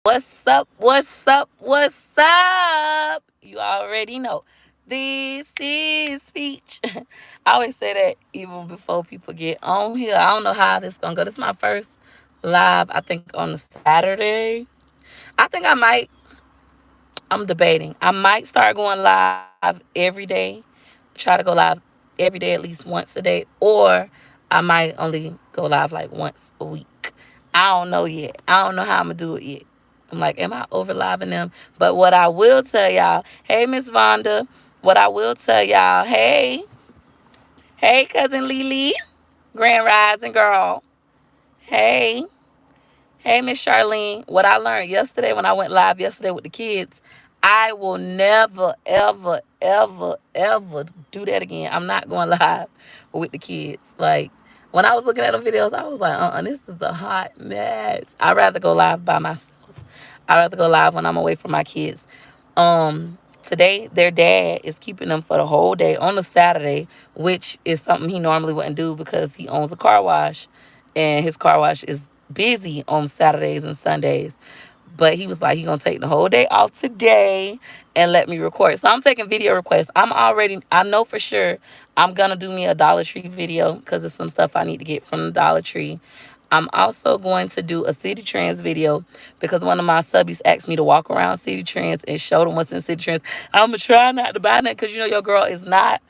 What's up? What's up? What's up? You already know. This is speech. I always say that even before people get on here. I don't know how this gonna go. This is my first live, I think, on a Saturday. I think I might, I'm debating. I might start going live every day. Try to go live every day at least once a day. Or I might only go live like once a week. I don't know yet. I don't know how I'm gonna do it yet. I'm like, am I over living them? But what I will tell y'all, hey Miss Vonda, what I will tell y'all, hey cousin Lily, Grand Rising girl, hey, hey Miss Charlene. What I learned yesterday when I went live yesterday with the kids, I will never, ever, ever, ever do that again. I'm not going live with the kids. Like when I was looking at the videos, I was like, this is a hot mess. I'd rather go live by myself. I'd rather go live when I'm away from my kids. Today their dad is keeping them for the whole day on a Saturday, which is something he normally wouldn't do because he owns a car wash and his car wash is busy on Saturdays and Sundays. But he was like, he gonna take the whole day off today and let me record. So I'm taking video requests. I know for sure I'm gonna do me a Dollar Tree video because there's some stuff I need to get from the Dollar Tree. I'm also going to do a City Trends video because one of my subbies asked me to walk around City Trends and show them what's in City Trends. I'm going to try not to buy that because, your girl is not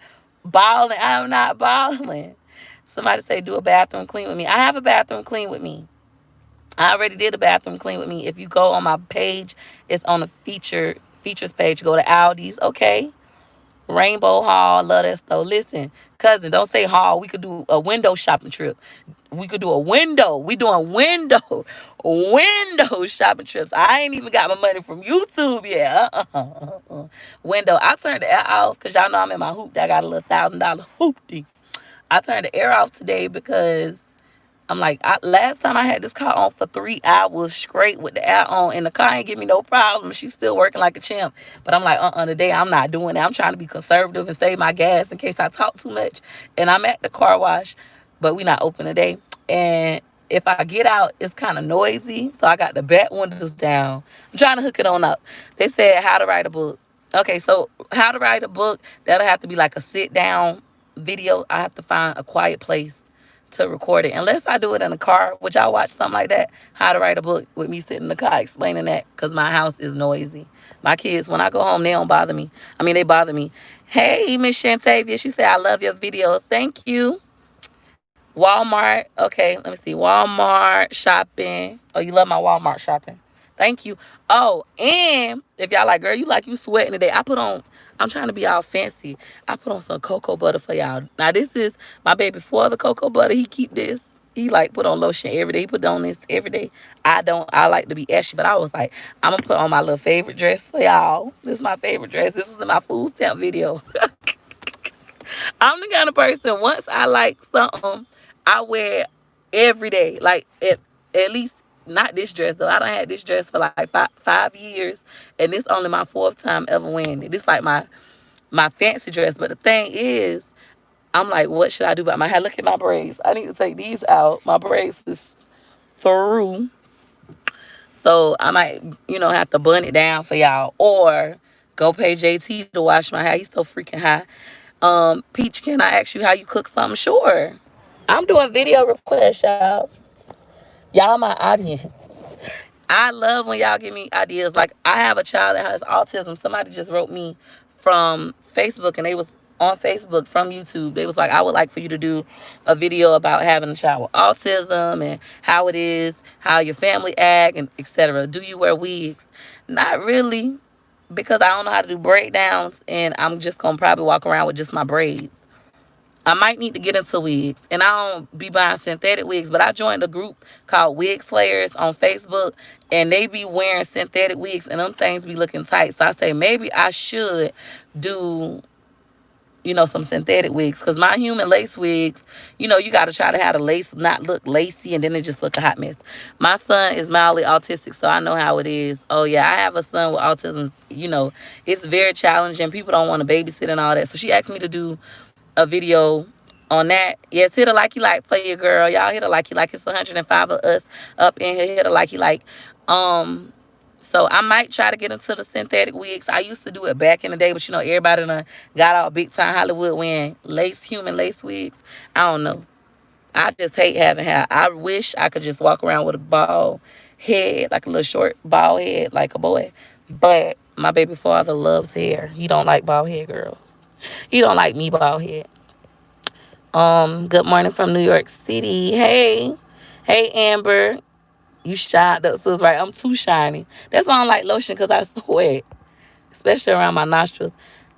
balling. I'm not balling. Somebody say, do a bathroom clean with me. I have a bathroom clean with me. I already did a bathroom clean with me. If you go on my page, it's on the features page. Go to Aldi's, okay? Rainbow Hall, love that store. Listen, cousin, don't say hall. We could do a window shopping trip. We could do a window. We doing window shopping trips. I ain't even got my money from YouTube yet. Window. I turned the air off because y'all know I'm in my hoop. I got a little $1,000 hoopty. I turned the air off today because I'm like, last time I had this car on for 3 hours straight with the air on, and the car ain't give me no problem. She's still working like a champ. But I'm like, today I'm not doing that. I'm trying to be conservative and save my gas in case I talk too much. And I'm at the car wash, but we not open today. And if I get out, it's kind of noisy. So I got the back windows down. I'm trying to hook it on up. They said how to write a book. Okay, so how to write a book, that'll have to be like a sit down video. I have to find a quiet place to record it. Unless I do it in the car, which I watch something like that, how to write a book with me sitting in the car explaining that because my house is noisy. My kids, when I go home, they don't bother me. I mean, they bother me. Hey, Miss Shantavia, she said, I love your videos. Thank you. Walmart. Okay, let me see. Walmart shopping. Oh, you love my Walmart shopping. Thank you. Oh, and if y'all like, girl, you sweating today. I'm trying to be all fancy. I put on some cocoa butter for y'all. Now, this is my baby for the cocoa butter. He keep this. He like put on lotion every day. He put on this every day. I don't. I like to be ashy, but I was like, I'm gonna put on my little favorite dress for y'all. This is my favorite dress. This was in my food stamp video. I'm the kind of person, once I like something, I wear every day. Like at least not this dress though. I done had this dress for like 5 years, and this only my fourth time ever wearing it. This like my fancy dress. But the thing is, I'm like, what should I do about my hair? Look at my braids. I need to take these out. My braids is through. So I might, have to bun it down for y'all. Or go pay JT to wash my hair. He's so freaking high. Peach, can I ask you how you cook something? Sure. I'm doing video requests, y'all. Y'all my audience. I love when y'all give me ideas. Like, I have a child that has autism. Somebody just wrote me from Facebook, and they was on Facebook from YouTube. They was like, I would like for you to do a video about having a child with autism and how it is, how your family act, and etc. Do you wear wigs? Not really, because I don't know how to do breakdowns, and I'm just going to probably walk around with just my braids. I might need to get into wigs. And I don't be buying synthetic wigs, but I joined a group called Wig Slayers on Facebook, and they be wearing synthetic wigs, and them things be looking tight. So I say maybe I should do, some synthetic wigs, because my human lace wigs, you got to try to have the lace not look lacy, and then it just look a hot mess. My son is mildly autistic, so I know how it is. Oh, yeah, I have a son with autism. It's very challenging. People don't want to babysit and all that. So she asked me to do a video on that. Yes, hit a likey like for your girl. Y'all hit a likey like. It's 105 of us up in here. Hit a likey like. So I might try to get into the synthetic wigs. I used to do it back in the day, but you know, everybody done got all big time Hollywood wearing human lace wigs. I don't know. I just hate having hair. I wish I could just walk around with a bald head, like a little short bald head, like a boy. But my baby father loves hair. He don't like bald head girls. He don't like me bald head. Good morning from New York City. Hey. Hey, Amber. You shined up, sis, right? I'm too shiny. That's why I don't like lotion, because I sweat, especially around my nostrils.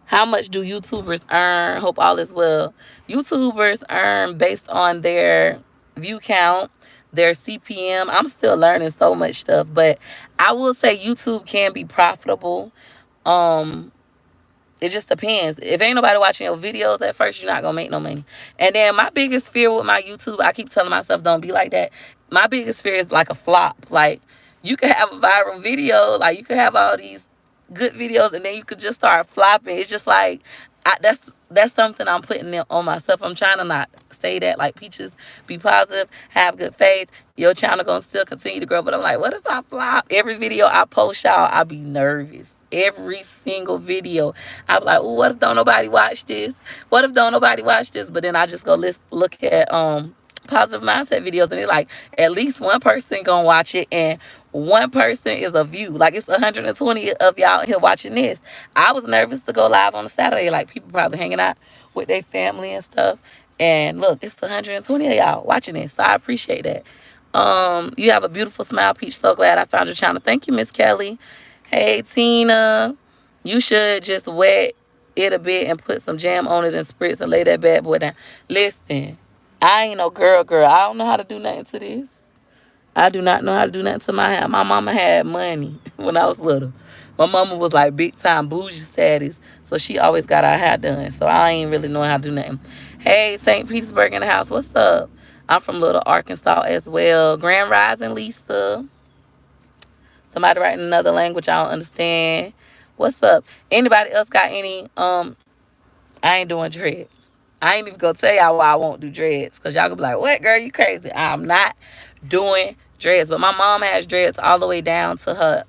How much do YouTubers earn? Hope all is well. YouTubers earn based on their view count, their CPM. I'm still learning so much stuff, but I will say YouTube can be profitable. Um, it just depends. If ain't nobody watching your videos at first, you're not gonna make no money. And then my biggest fear with my YouTube, I keep telling myself, don't be like that. My biggest fear is like a flop. Like, you could have a viral video, like you could have all these good videos, and then you could just start flopping. It's just like, that's something I'm putting on myself. I'm trying to not say that. Like, Peaches, be positive, have good faith. Your channel gonna still continue to grow. But I'm like, what if I flop? Every video I post, y'all, I be nervous. Every single video, I be like, oh, what if don't nobody watch this? What if don't nobody watch this? But then I just go look at positive mindset videos, and they're like, at least one person gonna watch it, and one person is a view. Like, it's 120 of y'all here watching this. I was nervous to go live on a Saturday, like people probably hanging out with their family and stuff. And look, it's 120 of y'all watching this. So I appreciate that. You have a beautiful smile, Peach. So glad I found your channel. Thank you, Miss Kelly. Hey, Tina. You should just wet it a bit and put some jam on it and spritz and lay that bad boy down. Listen, I ain't no girl. I don't know how to do nothing to this. I do not know how to do nothing to my hair. My mama had money when I was little. My mama was like big time bougie status, so she always got our hair done. So I ain't really know how to do nothing. Hey, St. Petersburg in the house. What's up? I'm from Little Arkansas as well. Grand Rising, Lisa. Somebody writing another language I don't understand. What's up? Anybody else got any? I ain't doing dreads. I ain't even gonna tell y'all why I won't do dreads, because y'all gonna be like, what, girl, you crazy. I'm not doing dreads. But my mom has dreads all the way down to her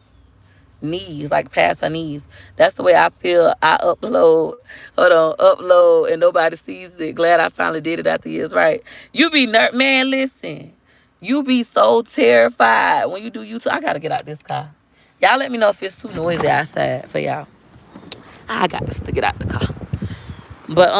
knees, like past her knees. That's the way I feel. I upload, and nobody sees it. Glad I finally did it after years, right? You be man, listen. You be so terrified when you do YouTube. I gotta get out this car. Y'all let me know if it's too noisy outside for y'all. I got to get out the car. But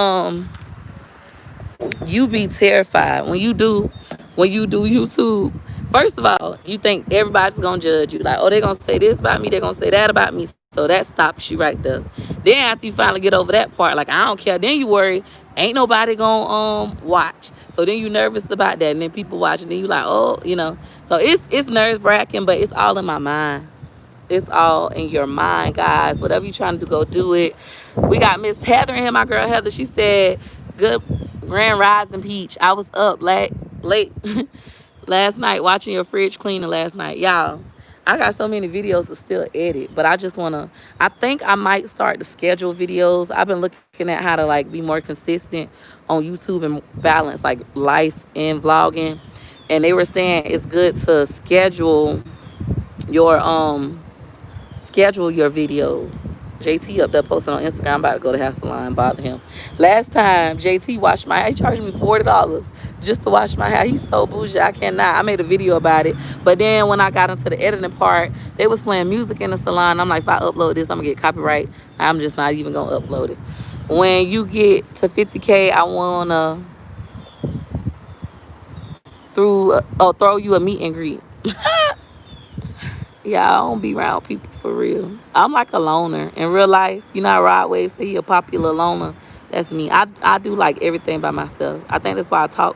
you be terrified when you do YouTube. First of all, you think everybody's gonna judge you. Like, oh, they're gonna say this about me, they're gonna say that about me. So that stops you right there. Then after you finally get over that part, like, I don't care. Then you worry, ain't nobody gonna watch. So then you nervous about that, and then people watching, then you like, oh, you know. So it's nerves wracking, but it's all in my mind. It's all in your mind, guys. Whatever you're trying to do, go do it. We got Miss Heather in here, my girl Heather. She said, good Grand Rising Peach. I was up late last night watching your fridge cleaning last night. Y'all, I got so many videos to still edit, but I just want to, I think I might start to schedule videos. I've been looking at how to like be more consistent on YouTube and balance like life and vlogging. And they were saying it's good to your schedule your videos. JT up there posting on Instagram. I'm about to go to hair salon, bother him. Last time JT washed my hair, he charged me $40 just to wash my hair. He's so bougie, I cannot. I made a video about it, but then when I got into the editing part, they was playing music in the salon. I'm like, if I upload this, I'm gonna get copyright. I'm just not even gonna upload it. When you get to 50K, I wanna throw you a meet and greet. Yeah, I don't be around people for real. I'm like a loner in real life. You know how Rod Wave say he a popular loner? That's me. I do like everything by myself. I think that's why I talk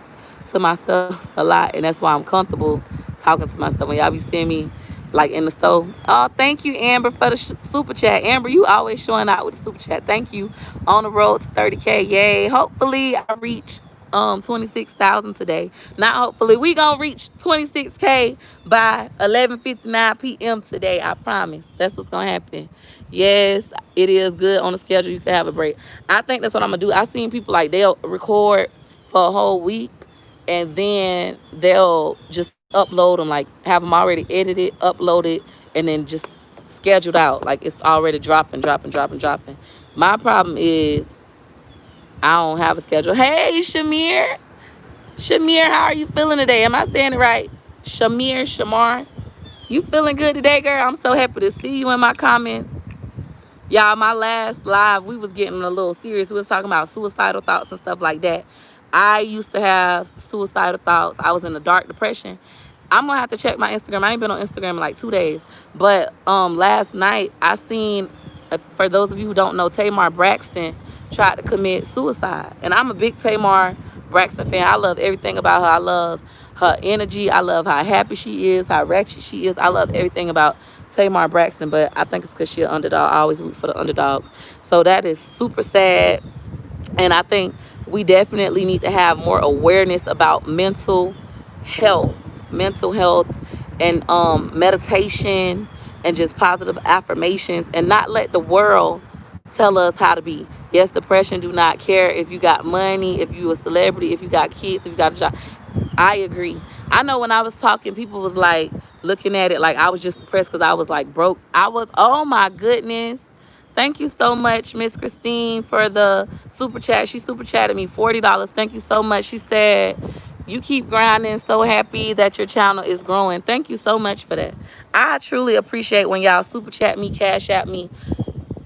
to myself a lot, and that's why I'm comfortable talking to myself. When y'all be seeing me like in the store. Oh, thank you, Amber, for the super chat. Amber, you always showing out with the super chat. Thank you. On the road to 30K. Yay. Hopefully I reach 26,000 today. Not hopefully, we gonna reach 26K by 11:59 p.m. today. I promise. That's what's gonna happen. Yes, it is good on the schedule. You can have a break. I think that's what I'm gonna do. I've seen people like they'll record for a whole week and then they'll just upload them, like have them already edited, uploaded, and then just scheduled out. Like it's already dropping, dropping, dropping, dropping. My problem is I don't have a schedule. Hey, Shamir. Shamir, how are you feeling today? Am I saying it right? Shamar. You feeling good today, girl? I'm so happy to see you in my comments. Y'all, my last live, we was getting a little serious. We was talking about suicidal thoughts and stuff like that. I used to have suicidal thoughts. I was in a dark depression. I'm gonna have to check my Instagram. I ain't been on Instagram in like 2 days. But last night I seen, for those of you who don't know, Tamar Braxton tried to commit suicide. And I'm a big Tamar Braxton fan. I love everything about her. I love her energy. I love how happy she is, how ratchet she is. I love everything about Tamar Braxton, but I think it's because she's an underdog. I always root for the underdogs. So that is super sad. And I think we definitely need to have more awareness about health, mental health, and meditation, and just positive affirmations, and not let the world tell us how to be. Yes, depression do not care if you got money, if you a celebrity, if you got kids, if you got a job. I agree. I know when I was talking, people was like looking at it like I was just depressed because I was like broke. I was, oh my goodness. Thank you so much, Miss Christine, for the super chat. She super chatted me $40. Thank you so much. She said, you keep grinding. So happy that your channel is growing. Thank you so much for that. I truly appreciate when y'all super chat me, cash at me,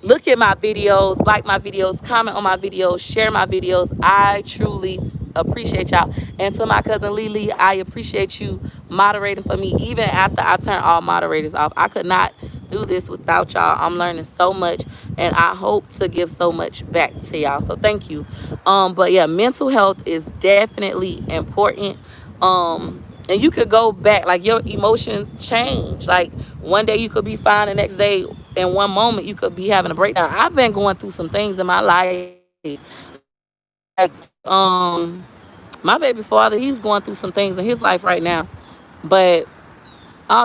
look at my videos, like my videos, comment on my videos, share my videos. I truly appreciate y'all. And to my cousin Lily, I appreciate you moderating for me even after I turn all moderators off. I could not do this without y'all. I'm learning so much, and I hope to give so much back to y'all. So thank you. But yeah, mental health is definitely important. And you could go back, like your emotions change. Like one day you could be fine, the next day, in one moment you could be having a breakdown. I've been going through some things in my life. Like my baby father, he's going through some things in his life right now. But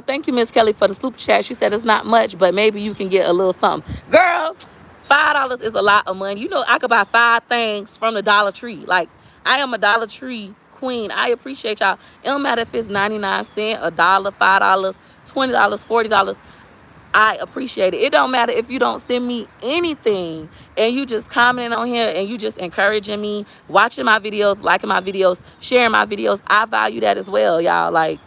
thank you, Miss Kelly, for the super chat. She said it's not much, but maybe you can get a little something. Girl, $5 is a lot of money. You know, I could buy 5 things from the Dollar Tree. Like, I am a Dollar Tree queen. I appreciate y'all. It don't matter if it's 99 cents, a dollar, $5, $20, $40. I appreciate it. It don't matter if you don't send me anything and you just commenting on here and you just encouraging me, watching my videos, liking my videos, sharing my videos. I value that as well, y'all. Like,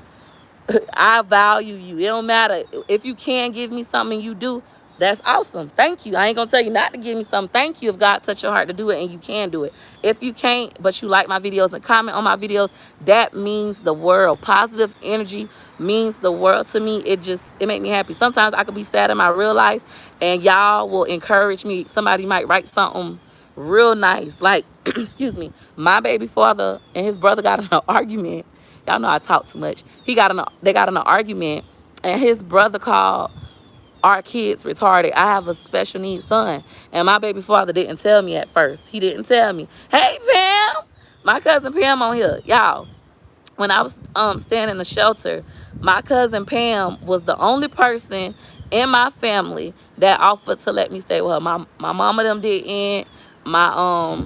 I value you. It don't matter. If you can give me something, you do. That's awesome. Thank you. I ain't gonna tell you not to give me something. Thank you if God touched your heart to do it and you can do it. If you can't, but you like my videos and comment on my videos, that means the world. Positive energy means the world to me. It make me happy. Sometimes I could be sad in my real life and y'all will encourage me. Somebody might write something real nice. Like, excuse me, my baby father and his brother got in an argument. Y'all know I talk too much. They got in an argument, and his brother called our kids retarded. I have a special needs son, and my baby father didn't tell me at first. He didn't tell me. Hey, Pam, my cousin Pam on here, y'all. When I was staying in the shelter, my cousin Pam was the only person in my family that offered to let me stay with her. My mama them didn't. My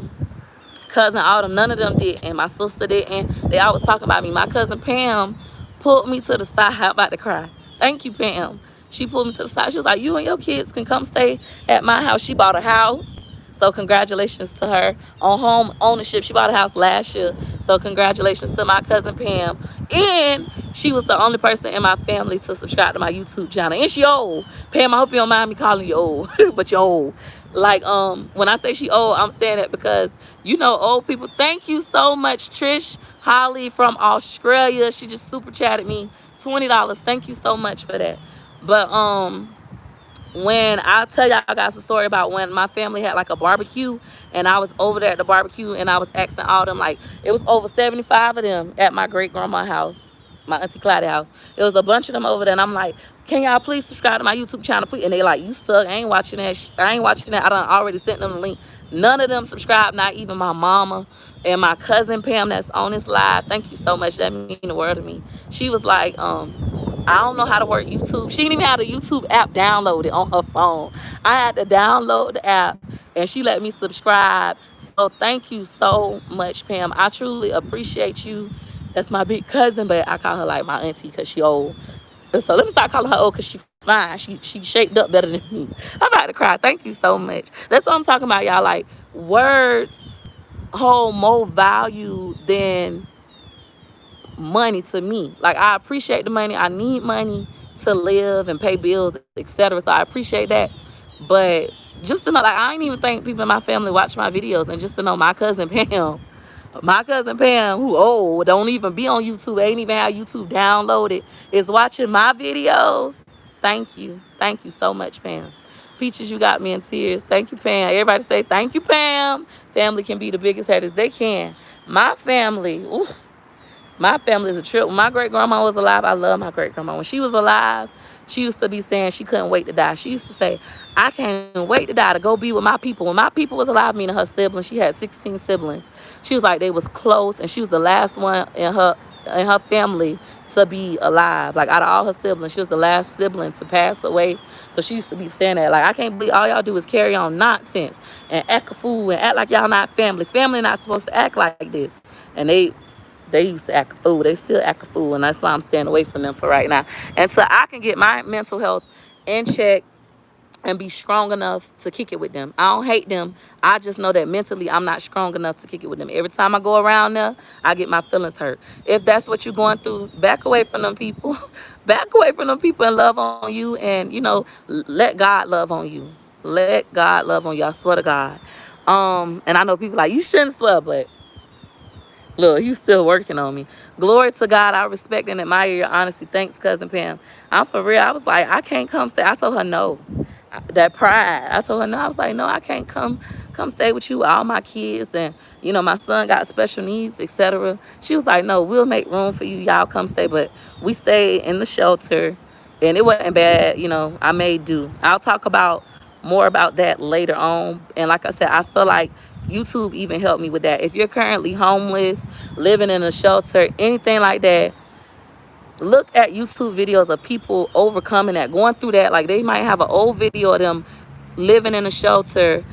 cousin Autumn, none of them did, and my sister did, and they always talking about me. My cousin Pam pulled me to the side. I'm about to cry. Thank you, Pam. She pulled me to the side. She was like, you and your kids can come stay at my house. She bought a house. So congratulations to her on home ownership. She bought a house last year. So congratulations to my cousin Pam. And she was the only person in my family to subscribe to my YouTube channel. And she old. Pam, I hope you don't mind me calling you old. But you're old. Like, when I say she old, I'm saying that because, you know, old people. Thank you so much, Trish Holly from Australia. She just super chatted me $20. Thank you so much for that. But when I tell y'all guys a story about when my family had like a barbecue and I was over there at the barbecue and I was asking all them, like it was over 75 of them at my great grandma's house, my auntie Clyde's house. It was a bunch of them over there, and I'm like, can y'all please subscribe to my YouTube channel, please? And they like, you suck. I ain't watching that. I ain't watching that. I done already sent them the link. None of them subscribed, not even my mama and my cousin Pam that's on this live. Thank you so much. That means the world to me. She was like, I don't know how to work YouTube. She didn't even have the YouTube app downloaded on her phone. I had to download the app, and she let me subscribe. So thank you so much, Pam. I truly appreciate you. That's my big cousin, but I call her like my auntie because she old. So let me start calling her old because she fine. She shaped up better than me. I'm about to cry. Thank you so much. That's what I'm talking about, y'all. Like, words hold more value than money to me. Like, I appreciate the money. I need money to live and pay bills, etc. So I appreciate that. But just to know, like, I ain't even think people in my family watch my videos, and just to know my cousin Pam, who old, don't even be on YouTube, ain't even have YouTube downloaded, is watching my videos. Thank you so much, Pam. Peaches, you got me in tears. Thank you, Pam. Everybody say thank you, Pam. Family can be the biggest haters they can. My family, ooh, my family is a trip. When my great grandma was alive, I love my great grandma. When she was alive, she used to be saying she couldn't wait to die. She used to say, I can't wait to die to go be with my people. When my people was alive, meaning her siblings, she had 16 siblings. She was like, they was close, and she was the last one in her family to be alive. Like, out of all her siblings, she was the last sibling to pass away. So she used to be saying that, like, I can't believe all y'all do is carry on nonsense and act a fool and act like y'all not family. Family not supposed to act like this. And they used to act a fool. They still act a fool, and that's why I'm staying away from them for right now. And so I can get my mental health in check and be strong enough to kick it with them. I don't hate them. I just know that mentally I'm not strong enough to kick it with them. Every time I go around there, I get my feelings hurt. If that's what you're going through, back away from them people. Back away from them people and love on you. And, let God love on you. Let God love on you. I swear to God. And I know people like, you shouldn't swear, but look, you still working on me. Glory to God. I respect and admire your honesty. Thanks, Cousin Pam. I'm for real. I was like, I can't come stay. I told her no. That pride. I told her no. I was like, no, I can't come stay with you, all my kids, and my son got special needs, etc. She was like, no, we'll make room for you. Y'all come stay. But we stayed in the shelter, and it wasn't bad. I made do. I'll talk about more about that later on. And like I said, I feel like YouTube even helped me with that. If you're currently homeless, living in a shelter, anything like that, look at YouTube videos of people overcoming that, going through that. Like, they might have an old video of them living in a shelter,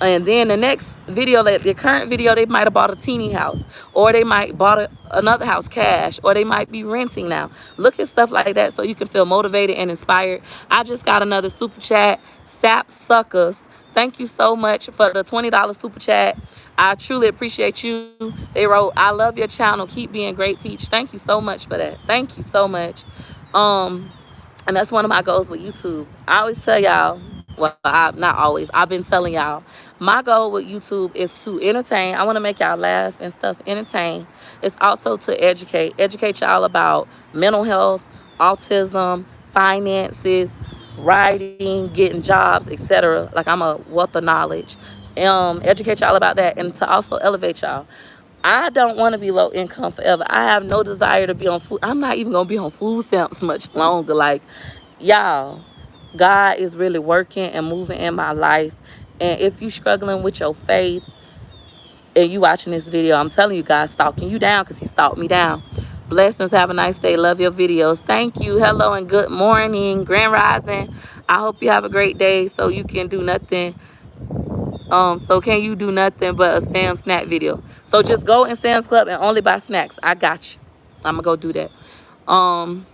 and then the next video, like the current video, they might have bought a teeny house, or they might bought another house cash, or they might be renting now. Look at stuff like that so you can feel motivated and inspired. I just got another super chat. Sap Suckers, thank you so much for the $20 super chat. I truly appreciate you. They wrote, I love your channel. Keep being great, Peach. Thank you so much for that. Thank you so much. And that's one of my goals with YouTube. I always tell y'all, well, not always, I've been telling y'all, my goal with YouTube is to entertain. I want to make y'all laugh and stuff, entertain. It's also to educate y'all about mental health, autism, finances, writing, getting jobs, etc. Like, I'm a wealth of knowledge. Educate y'all about that, and to also elevate y'all. I don't want to be low income forever. I have no desire to be on food. I'm not even going to be on food stamps much longer. Like, y'all, God is really working and moving in my life. And if you struggling with your faith and you watching this video, I'm telling you, God's stalking you down, because he stalked me down. Blessings. Have a nice day. Love your videos. Thank you. Hello and good morning. Grand Rising. I hope you have a great day so you can do nothing. So can you do nothing but a Sam's snack video? So just go in Sam's Club and only buy snacks. I got you. I'm going to go do that.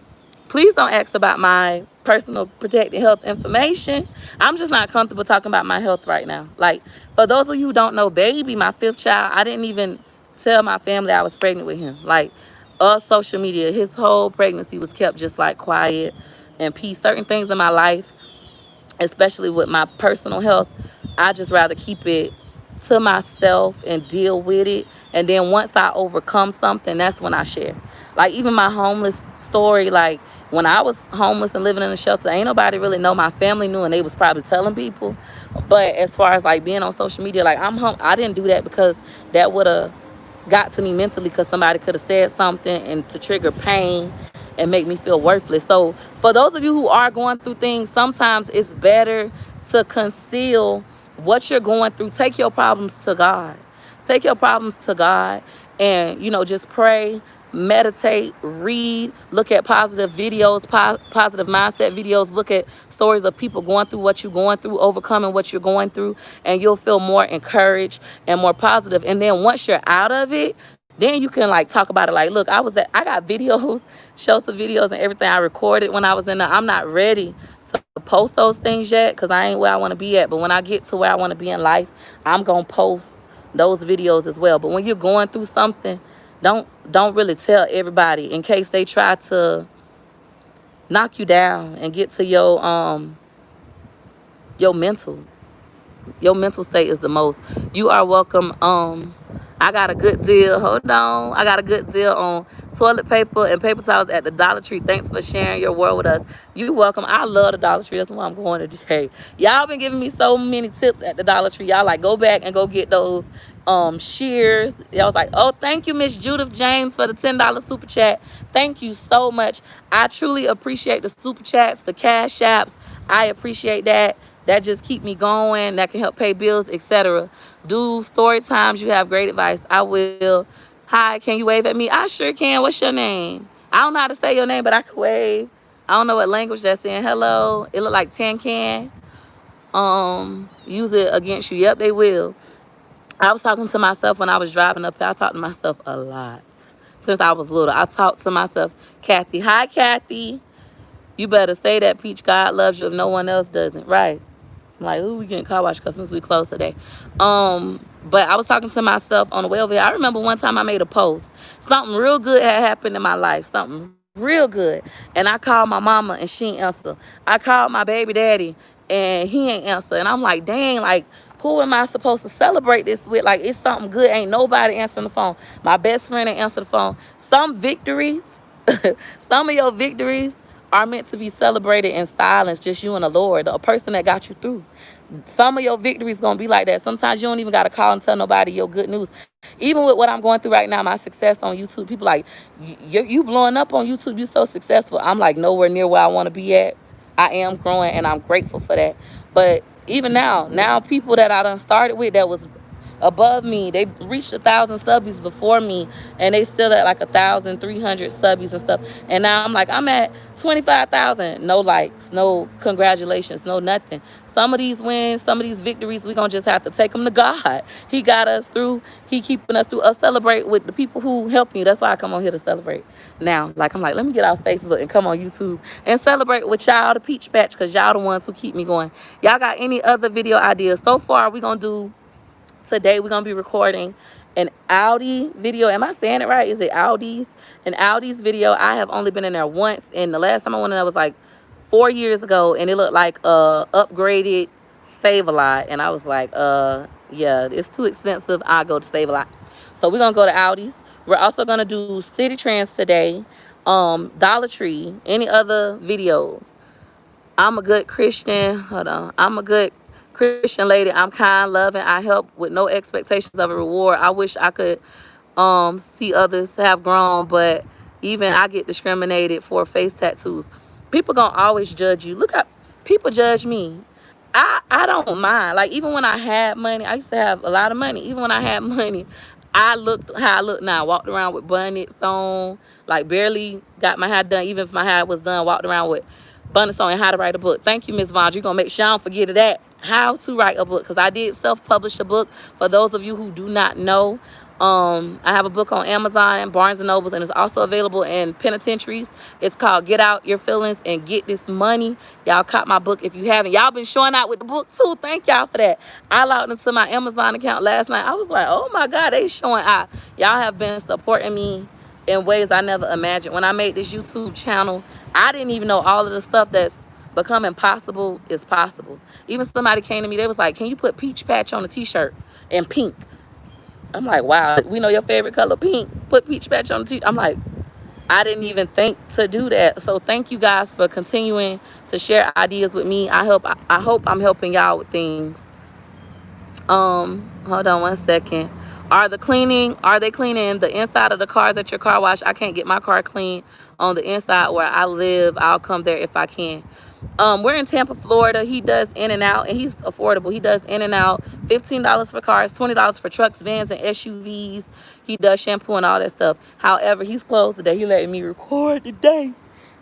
Please don't ask about my personal protected health information. I'm just not comfortable talking about my health right now. Like, for those of you who don't know, baby, my 5th child, I didn't even tell my family I was pregnant with him. Like, social media, his whole pregnancy was kept just like quiet and peace. Certain things in my life, especially with my personal health, I just rather keep it to myself and deal with it. And then once I overcome something, that's when I share. Like, even my homeless story, like, when I was homeless and living in a shelter, ain't nobody really know. My family knew, and they was probably telling people. But as far as like being on social media, like, I didn't do that because that would have got to me mentally, because somebody could have said something and to trigger pain and make me feel worthless. So for those of you who are going through things, sometimes it's better to conceal what you're going through. Take your problems to God. Take your problems to God, and just pray, meditate, read, look at positive videos, positive mindset videos, look at stories of people going through what you're going through, overcoming what you're going through, and you'll feel more encouraged and more positive. And then once you're out of it, Then you can like talk about it. Like, look, I got videos, shows of videos and everything I recorded when I was in there. I'm not ready to post those things yet because I ain't where I want to be at. But when I get to where I want to be in life, I'm gonna post those videos as well. But when you're going through something, don't really tell everybody in case they try to knock you down and get to your mental. Your mental state is the most. You are welcome. I got a good deal. Hold on. I got a good deal on toilet paper and paper towels at the Dollar Tree. Thanks for sharing your world with us. You welcome. I love the Dollar Tree. That's why I'm going today. Y'all been giving me so many tips at the Dollar Tree. Y'all like go back and go get those shears. Y'all was like, oh, thank you, Miss Judith James, for the $10 super chat. Thank you so much. I truly appreciate the super chats, the cash apps. I appreciate that. That just keep me going. That can help pay bills, etc. Do story times. You have great advice. I will. Hi, can you wave at me? I sure can. What's your name? I don't know how to say your name, but I can wave. I don't know what language that's in. Hello. It look like tin can. Use it against you. Yep, they will. I was talking to myself when I was driving up here. I talked to myself a lot since I was little. I talked to myself. Kathy. Hi, Kathy. You better say that, Peach. God loves you if no one else doesn't. Right. I'm like, ooh, we getting car wash customers. We close today. But I was talking to myself on the way over here. I remember one time I made a post. Something real good had happened in my life. Something real good. And I called my mama and she ain't answer. I called my baby daddy and he ain't answer. And I'm like, dang, like, who am I supposed to celebrate this with? Like, it's something good. Ain't nobody answering the phone. My best friend ain't answer the phone. Some victories, some of your victories are meant to be celebrated in silence, just you and the Lord, the person that got you through. Some of your victories gonna be like that. Sometimes you don't even gotta call and tell nobody your good news. Even with what I'm going through right now, my success on YouTube, people like, you blowing up on YouTube, you so successful. I'm like nowhere near where I want to be at. I am growing and I'm grateful for that. But even now people that I done started with that was above me, they reached 1,000 subbies before me, and they still at like 1,300 subbies and stuff. And now I'm like, I'm at 25,000. No likes, no congratulations, no nothing. Some of these wins, some of these victories, we gonna just have to take them to God. He got us through. He keeping us through. Us celebrate with the people who help you. That's why I come on here to celebrate. Now, like I'm like, let me get off Facebook and come on YouTube and celebrate with y'all, the Peach Patch, because y'all the ones who keep me going. Y'all got any other video ideas? So far, we gonna do. Today we're gonna be recording an Audi video. Am I saying it right? Is it Audi's? An Audi's video. I have only been in there once, and the last time I went in there was like 4 years ago, and it looked like upgraded Save-A-Lot, and I was like, yeah, it's too expensive. I'll go to Save-A-Lot. So we're gonna go to Audi's. We're also gonna do City Trends today, Dollar Tree, any other videos. I'm a good Christian. Hold on. I'm a good Christian lady. I'm kind, loving. I help with no expectations of a reward. I wish I could see others have grown, but even I get discriminated for face tattoos. People gonna always judge you. Look how people judge me. I don't mind. Like, even when I had money, I used to have a lot of money. Even when I had money, I looked how I look now. Walked around with bonnets on, like barely got my hair done. Even if my hair was done, walked around with bonnets on and how to write a book. Thank you, Miss Vaughn. You're going to make sure I don't forget of that. How to write a book. Because I did self-publish a book. For those of you who do not know, I have a book on Amazon and Barnes & Nobles, and it's also available in penitentiaries. It's called Get Out Your Feelings and Get This Money. Y'all caught my book if you haven't. Y'all been showing out with the book too. Thank y'all for that. I logged into my Amazon account last night. I was like, oh my God, they showing out. Y'all have been supporting me in ways I never imagined. When I made this YouTube channel, I didn't even know all of the stuff that's becoming possible is possible. Even somebody came to me, they was like, can you put Peach Patch on a t-shirt in pink? I'm like, wow, we know your favorite color, pink. Put Peach Patch on the t-shirt. I'm like, I didn't even think to do that. So thank you guys for continuing to share ideas with me. I hope I'm helping y'all with things. Hold on one second. Are they cleaning the inside of the cars at your car wash? I can't get my car clean on the inside where I live. I'll come there if I can. We're in Tampa, Florida. He does in and out, and he's affordable. He does in and out. $15 for cars, $20 for trucks, vans, and SUVs. He does shampoo and all that stuff. However, he's closed today. He letting me record today,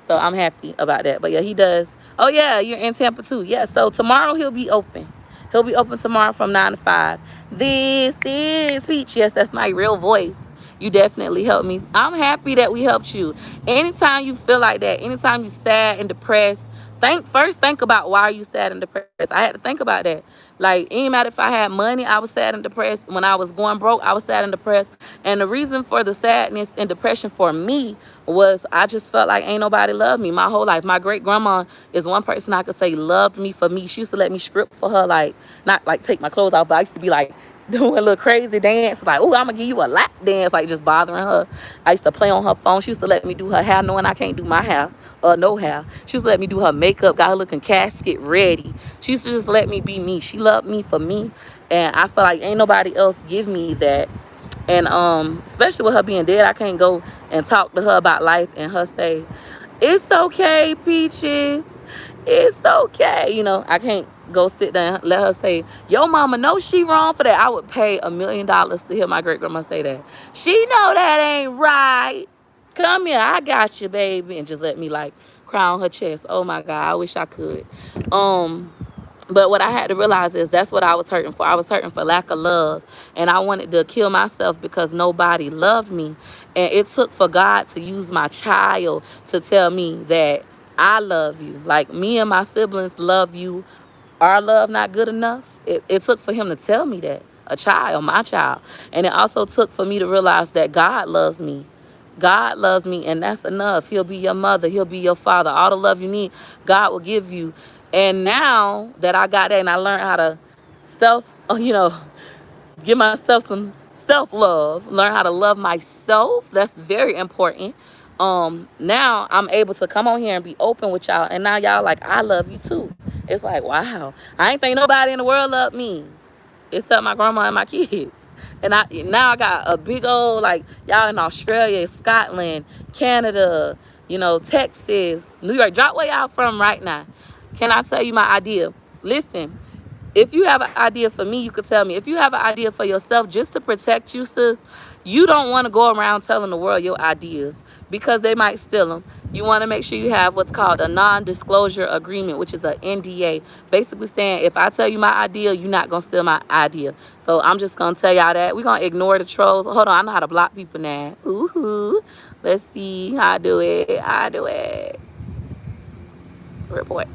so I'm happy about that. But yeah, he does. Oh yeah, you're in Tampa too. Yeah, so tomorrow he'll be open. He'll be open tomorrow from 9 to 5. This is Peach. Yes, that's my real voice. You definitely helped me. I'm happy that we helped you. Anytime you feel like that, anytime you sad and depressed, think about why you sad and depressed. I had to think about that. Like, it ain't matter if I had money, I was sad and depressed. When I was going broke, I was sad and depressed. And the reason for the sadness and depression for me was I just felt like ain't nobody loved me my whole life. My great grandma is one person I could say loved me for me. She used to let me script for her, like, not like take my clothes off, but I used to be like doing a little crazy dance, like, oh, I'm gonna give you a lap dance, like just bothering her. I used to play on her phone. She used to let me do her hair, knowing I can't do my hair, no hair. She used to let me do her makeup, got her looking casket ready. She used to just let me be me. She loved me for me, and I feel like ain't nobody else give me that. And especially with her being dead, I can't go and talk to her about life and her say, it's okay, Peaches, it's okay. You know, I can't go sit down and let her say, yo mama know she wrong for that. I would pay $1,000,000 to hear my great grandma say that. She know that ain't right. Come here, I got you, baby. And just let me like cry on her chest. Oh my God, I wish I could. But what I had to realize is that's what I was hurting for. I was hurting for lack of love. And I wanted to kill myself because nobody loved me. And it took for God to use my child to tell me that I love you. Like, me and my siblings love you. Our love not good enough. It took for him to tell me that. A child, my child. And it also took for me to realize that God loves me. God loves me, and that's enough. He'll be your mother. He'll be your father. All the love you need, God will give you. And now that I got that and I learned how to give myself some self-love, learn how to love myself, that's very important. Now I'm able to come on here and be open with y'all. And now y'all like, I love you too. It's like, wow. I ain't think nobody in the world loved me except my grandma and my kids. And I got a big old, like, y'all in Australia, Scotland, Canada, Texas, New York. Drop where y'all from right now. Can I tell you my idea? Listen, if you have an idea for me, you could tell me. If you have an idea for yourself just to protect you, sis, you don't want to go around telling the world your ideas because they might steal them. You want to make sure you have what's called a non-disclosure agreement, which is an NDA. Basically saying, if I tell you my idea, you're not going to steal my idea. So I'm just going to tell y'all that. We're going to ignore the trolls. Hold on, I know how to block people now. Ooh, let's see how I do it. Report.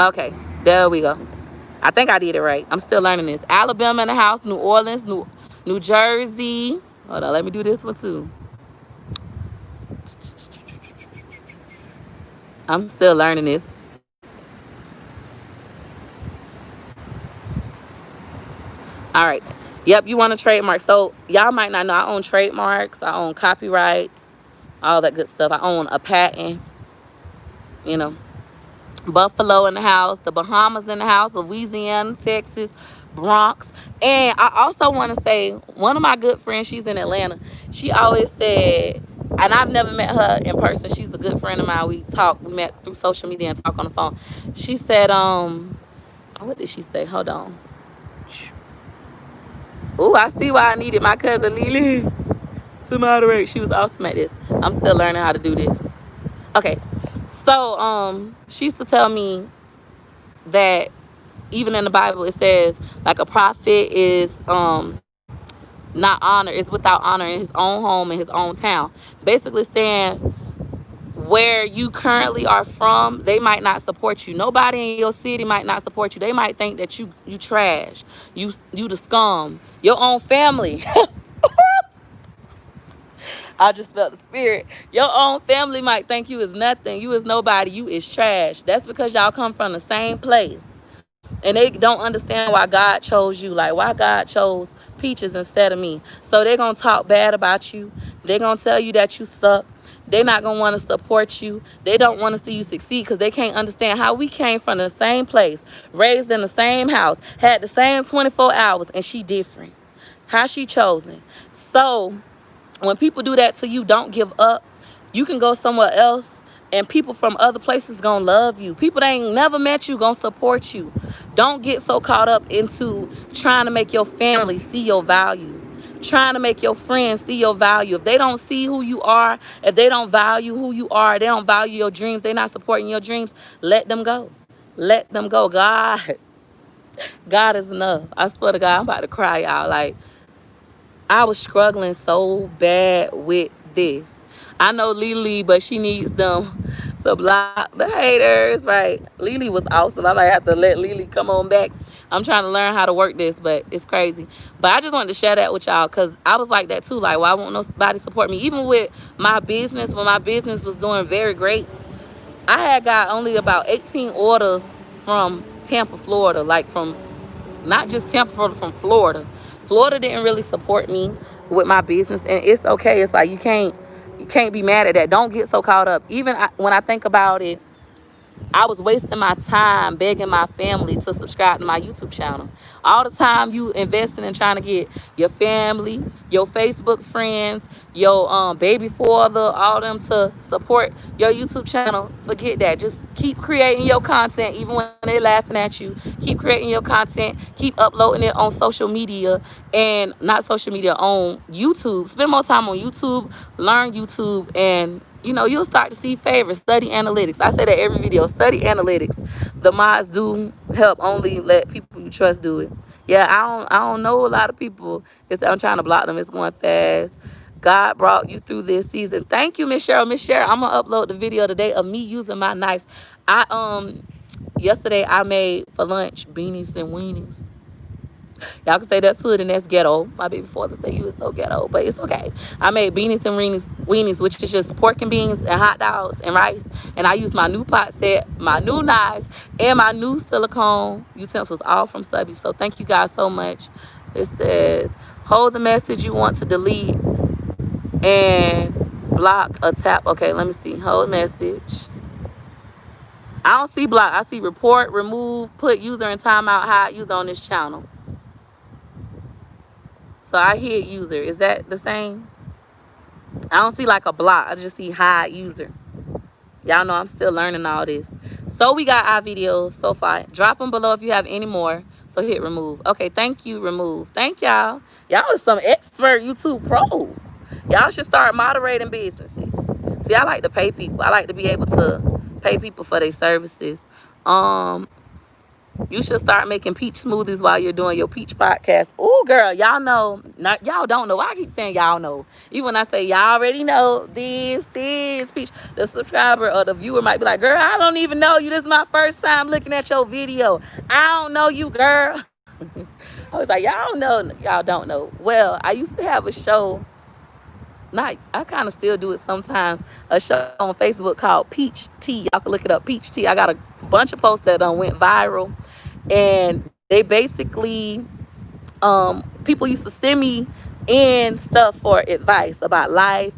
Okay, there we go. I think I did it right. I'm still learning this. Alabama in the house, New Orleans, New Jersey. Hold on, let me do this one too. I'm still learning this. All right. Yep, you want a trademark. So y'all might not know I own trademarks. I own copyrights, all that good stuff. I own a patent, you know. Buffalo in the house, the Bahamas in the house, Louisiana, Texas, Bronx. And I also want to say, one of my good friends, she's in Atlanta. She always said, and I've never met her in person. She's a good friend of mine. We met through social media and talk on the phone. She said, what did she say? Hold on. Oh, I see why I needed my cousin Lily to moderate. She was awesome at this. I'm still learning how to do this. Okay. So, she used to tell me that even in the Bible it says like a prophet is not honor, is without honor in his own home and his own town. Basically saying where you currently are from, they might not support you. Nobody in your city might not support you. They might think that you trash, you the scum. Your own family. I just felt the spirit. Your own family might think you is nothing. You is nobody. You is trash. That's because y'all come from the same place. And they don't understand why God chose you. Like, why God chose Peaches instead of me. So they're going to talk bad about you. They're going to tell you that you suck. They're not going to want to support you. They don't want to see you succeed because they can't understand how we came from the same place, raised in the same house, had the same 24 hours, and she different. How she chosen. So when people do that to you, don't give up. You can go somewhere else and people from other places gonna love you. People that ain't never met you gonna support you. Don't get so caught up into trying to make your family see your value, trying to make your friends see your value. If they don't see who you are, if they don't value who you are, they don't value your dreams, they're not supporting your dreams, let them go. Let them go. God God is enough. I swear to God, I'm about to cry, y'all. Like, I was struggling so bad with this. I know Lily, but she needs them to block the haters, right? Lily was awesome. I might have to let Lily come on back. I'm trying to learn how to work this, but it's crazy. But I just wanted to share that with y'all because I was like that too. Like, why won't nobody support me? Even with my business, when my business was doing very great, I had got only about 18 orders from Tampa, Florida, like from not just Tampa, from Florida. Florida didn't really support me with my business, and it's okay. It's like you can't be mad at that. Don't get so caught up. Even when I think about it, I was wasting my time begging my family to subscribe to my YouTube channel. All the time you investing in trying to get your family, your Facebook friends, your baby father, all them to support your YouTube channel. Forget that. Just keep creating your content even when they're laughing at you. Keep creating your content. Keep uploading it on social media, and not social media, on YouTube. Spend more time on YouTube, learn YouTube, and you'll start to see favors. Study analytics. I say that every video. Study analytics. The mods do help. Only let people you trust do it. Yeah, I don't know a lot of people. I'm trying to block them. It's going fast. God brought you through this season. Thank you, Miss Cheryl. Miss Cheryl, I'm gonna upload the video today of me using my knives. I yesterday I made for lunch beanies and weenies. Y'all can say that's hood and that's ghetto. My baby father said you was so ghetto, but it's okay. I made beanies and weenies, which is just pork and beans and hot dogs and rice. And I used my new pot set, my new knives, and my new silicone utensils, all from Subby. So thank you guys so much. It says, hold the message you want to delete and block a tap. Okay, let me see. Hold message. I don't see block. I see report, remove, put user in timeout, hide user on this channel. So I hit user. Is that the same? I don't see like a block. I just see hide user. Y'all know I'm still learning all this. So we got our videos so far. Drop them below if you have any more. So hit remove. Okay, thank you, remove. Thank y'all. Y'all are some expert YouTube pros. Y'all should start moderating businesses. See, I like to pay people. I like to be able to pay people for their services. You should start making peach smoothies while you're doing your peach podcast. Oh, girl, y'all know. Not y'all don't know. I keep saying y'all know. Even when I say y'all already know, this is peach. The subscriber or the viewer might be like, girl, I don't even know you. This is my first time looking at your video. I don't know you, girl. I was like, y'all know. Y'all don't know. Well, I used to have a show. Not, I kind of still do it sometimes. A show on Facebook called Peach Tea. Y'all can look it up, Peach Tea. I got a bunch of posts that went viral, and they basically, people used to send me in stuff for advice about life,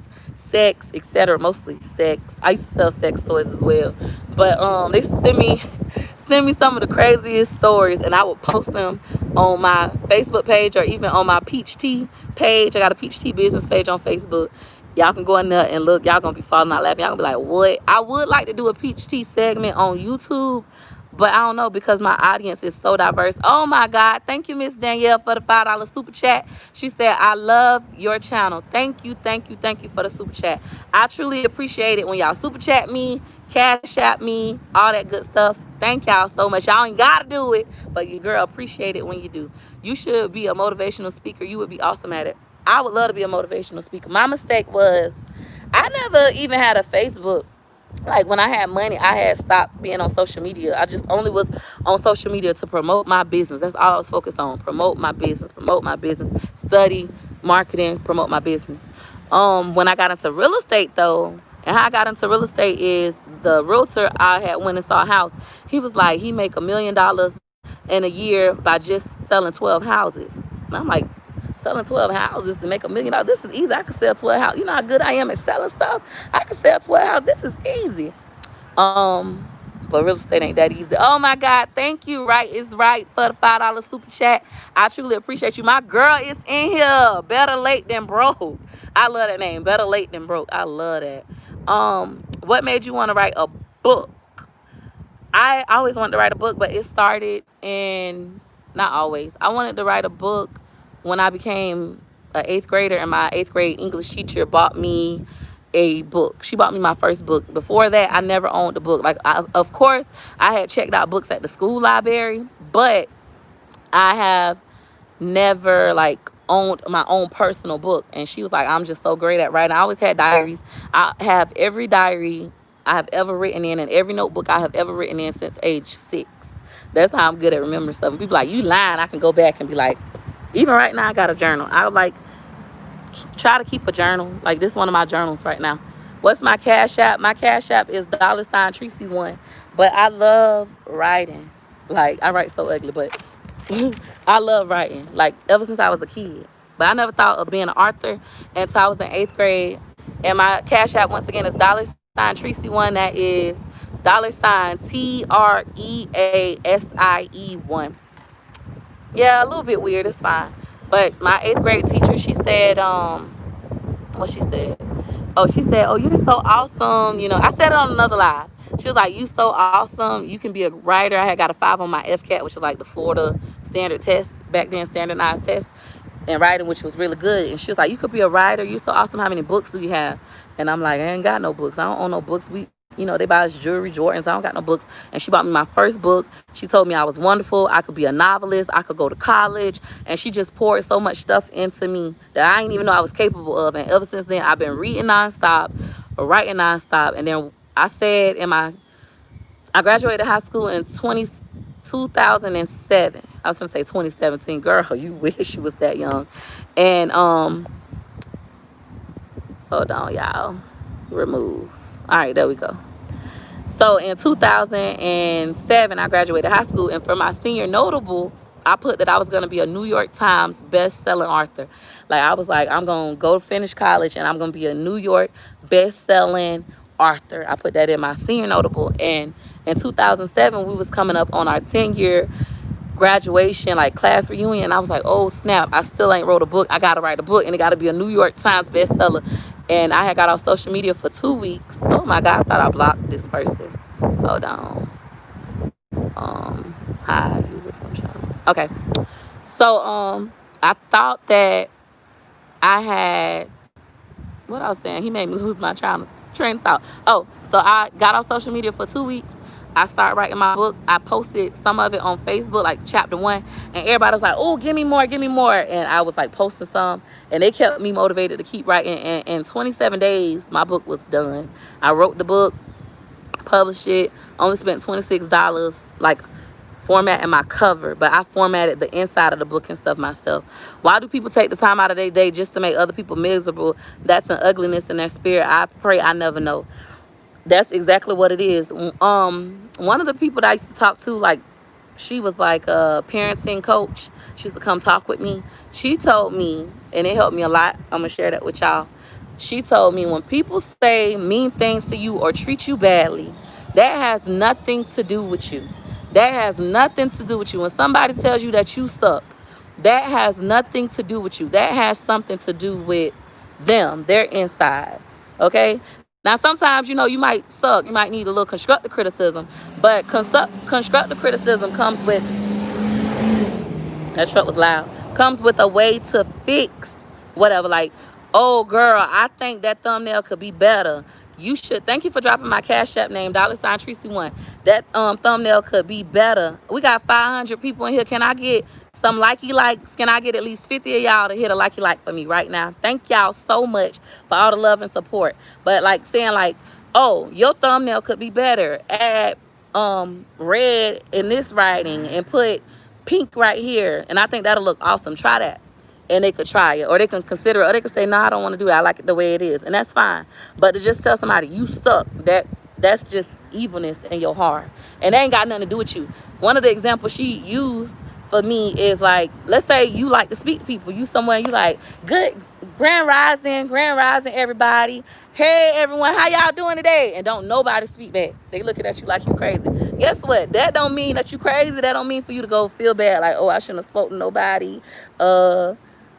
sex, etc. Mostly sex. I used to sell sex toys as well, but they send me some of the craziest stories, and I would post them on my Facebook page or even on my Peach Tea page. I got a Peach Tea business page on Facebook. Y'all can go in there and look. Y'all gonna be falling out laughing. Y'all gonna be like, what? I would like to do a Peach Tea segment on YouTube, but I don't know because my audience is so diverse. Oh my God. Thank you, Miss Danielle, for the $5 super chat. She said, I love your channel. Thank you, thank you, thank you for the super chat. I truly appreciate it when y'all super chat me, cash app me, all that good stuff. Thank y'all so much. Y'all ain't gotta do it, but your girl appreciate it when you do. You should be a motivational speaker. You would be awesome at it. I would love to be a motivational speaker. My mistake was I never even had a Facebook. Like when I had money, I had stopped being on social media. I just only was on social media to promote my business. That's all I was focused on. Promote my business, study, marketing, promote my business. When I got into real estate though, and how I got into real estate is the realtor I had went and saw a house. He was like, he make $1 million in a year by just selling 12 houses. And I'm like, selling 12 houses to make $1 million. This is easy. I could sell 12 houses. You know how good I am at selling stuff? I could sell 12 houses. This is easy. But real estate ain't that easy. Oh my God. Thank you. Right is right for the $5 super chat. I truly appreciate you. My girl is in here. Better late than broke. I love that name. Better late than broke. I love that. What made you want to write a book? I always wanted to write a book, but it started in, not always. I wanted to write a book when I became an 8th grader, and my 8th grade English teacher bought me a book. She bought me my first book. Before that, I never owned a book. Like, of course, I had checked out books at the school library, but I have never like owned my own personal book. And she was like, I'm just so great at writing. I always had diaries. I have every diary I have ever written in and every notebook I have ever written in since age 6. That's how I'm good at remembering stuff. And people like, you lying. I can go back and be like, even right now I got a journal. I would like try to keep a journal. Like this is one of my journals right now. What's my cash app? My cash app is $Tracy1. But I love writing. Like I write so ugly, but I love writing. Like ever since I was a kid. But I never thought of being an author until I was in 8th grade. And my cash app once again is $Tracy1. That is $TREASIE1. Yeah, a little bit weird. It's fine. But my 8th grade teacher, she said, what she said? Oh, she said, oh, you're so awesome. You know, I said it on another live. She was like, you so awesome. You can be a writer. I had got a 5 on my FCAT, which is like the Florida standard test, back then standardized test, and writing, which was really good. And she was like, you could be a writer. You're so awesome. How many books do you have? And I'm like, I ain't got no books. I don't own no books. They buy us jewelry, Jordans. I don't got no books. And she bought me my first book. She told me I was wonderful. I could be a novelist. I could go to college. And she just poured so much stuff into me that I didn't even know I was capable of. And ever since then, I've been reading nonstop, writing nonstop. And then I said I graduated high school in 2007. I was going to say 2017. Girl, you wish you was that young. And, hold on, y'all. Remove. All right, there we go. So in 2007, I graduated high school, and for my senior notable, I put that I was going to be a New York Times best-selling author. Like, I was like, I'm going to go finish college, and I'm going to be a New York best-selling author. I put that in my senior notable. And in 2007, we was coming up on our 10-year graduation, like class reunion. I was like, oh snap, I still ain't wrote a book. I gotta write a book, and it gotta be a New York Times bestseller. And I had got off social media for 2 weeks. Oh my god, I thought I blocked this person. Hold on. Hi, user from channel. Okay. So I thought that I had, what I was saying, he made me lose my train of thought. Oh, so I got off social media for 2 weeks. I started writing my book. I posted some of it on Facebook, like chapter 1, and everybody was like, oh, give me more, give me more. And I was like posting some, and they kept me motivated to keep writing. And in 27 days, my book was done. I wrote the book, published it, only spent $26, like formatting my cover, but I formatted the inside of the book and stuff myself. Why do people take the time out of their day just to make other people miserable? That's an ugliness in their spirit. I pray I never know. That's exactly what it is. One of the people that I used to talk to, like, she was like a parenting coach. She used to come talk with me. She told me, and it helped me a lot. I'm gonna share that with y'all. She told me, when people say mean things to you or treat you badly, that has nothing to do with you. That has nothing to do with you. When somebody tells you that you suck, that has nothing to do with you. That has something to do with them, their insides. Okay? Now, sometimes, you might suck. You might need a little constructive criticism. But constructive criticism comes with, that truck was loud, comes with a way to fix whatever. Like, oh, girl, I think that thumbnail could be better. You should, thank you for dropping my cash app name, $Tracy1. That thumbnail could be better. We got 500 people in here. Can I get some likey likes? Can I get at least 50 of y'all to hit a likey like for me right now? Thank y'all so much for all the love and support. But like saying like, oh, your thumbnail could be better. Add red in this writing and put pink right here, and I think that'll look awesome. Try that. And they could try it, or they can consider it, or they could say, no, I don't want to do it. I like it the way it is, and that's fine. But to just tell somebody you suck, that's just evilness in your heart, and that ain't got nothing to do with you. One of the examples she used for me is like, let's say you like to speak to people. You somewhere, you like, good grand rising, everybody. Hey everyone, how y'all doing today? And don't nobody speak back. They looking at you like you crazy. Guess what? That don't mean that you crazy. That don't mean for you to go feel bad like, oh, I shouldn't have spoken to nobody.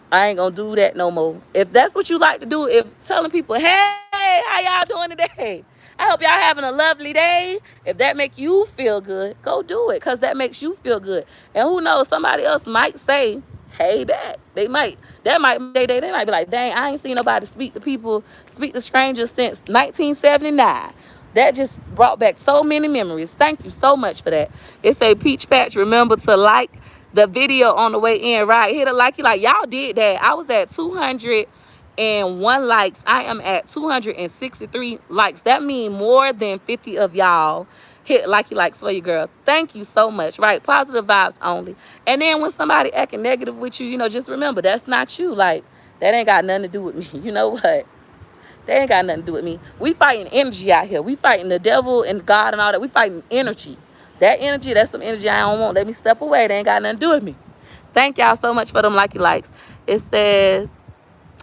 I ain't gonna do that no more. If that's what you like to do, if telling people, hey, how y'all doing today? I hope y'all having a lovely day. If that make you feel good, go do it, because that makes you feel good. And who knows, somebody else might say, hey, that. They might be like, dang, I ain't seen nobody speak to strangers since 1979. That just brought back so many memories. Thank you so much for that. It say, Peach Patch, remember to like the video on the way in, right? Hit a like. Y'all did that. I was at 201 likes. I am at 263 likes. That means more than 50 of y'all hit likes for your girl. Thank you so much, right? Positive vibes only. And then when somebody acting negative with you, just remember, that's not you. Like, that ain't got nothing to do with me. You know what? They ain't got nothing to do with me. We fighting energy out here. We fighting the devil and God and all that. We fighting energy. That energy, that's some energy I don't want. Let me step away. They ain't got nothing to do with me. Thank y'all so much for them likes. It says,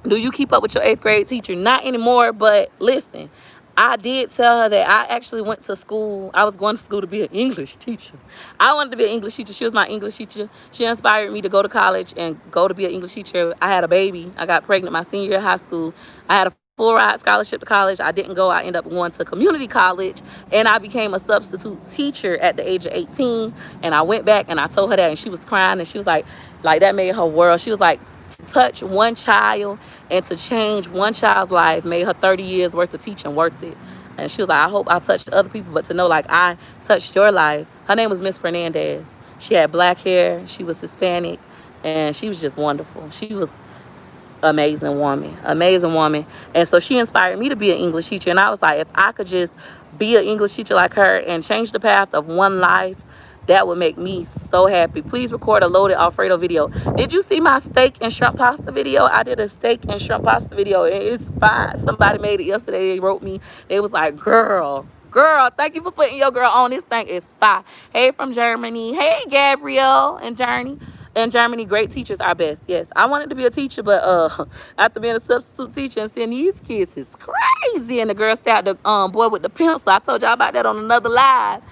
do you keep up with your 8th grade teacher? Not anymore, but listen, I did tell her that I actually went to school. I was going to school to be an English teacher. I wanted to be an English teacher. She was my English teacher. She inspired me to go to college and go to be an English teacher. I had a baby. I got pregnant my senior year of high school. I had a full ride scholarship to college. I didn't go. I ended up going to community college, and I became a substitute teacher at the age of 18. And I went back and I told her that, and she was crying, and she was like that made her world. She was like, to touch one child and to change one child's life made her 30 years worth of teaching worth it. And she was like, I hope I touched other people, but to know like I touched your life. Her name was Miss Fernandez. She had black hair. She was Hispanic, and she was just wonderful. She was amazing woman. And so she inspired me to be an English teacher. And I was like, if I could just be an English teacher like her and change the path of one life, that would make me so happy. Please record a loaded Alfredo video. Did you see my steak and shrimp pasta video? I did a steak and shrimp pasta video, and it's fine. Somebody made it yesterday. They wrote me. They was like, girl, thank you for putting your girl on. This thing is fine. Hey, from Germany. Hey, Gabrielle and Journey. In Germany, great teachers are best. Yes, I wanted to be a teacher, but after being a substitute teacher and seeing these kids is crazy. And the girl stabbed the boy with the pencil. I told y'all about that on another live.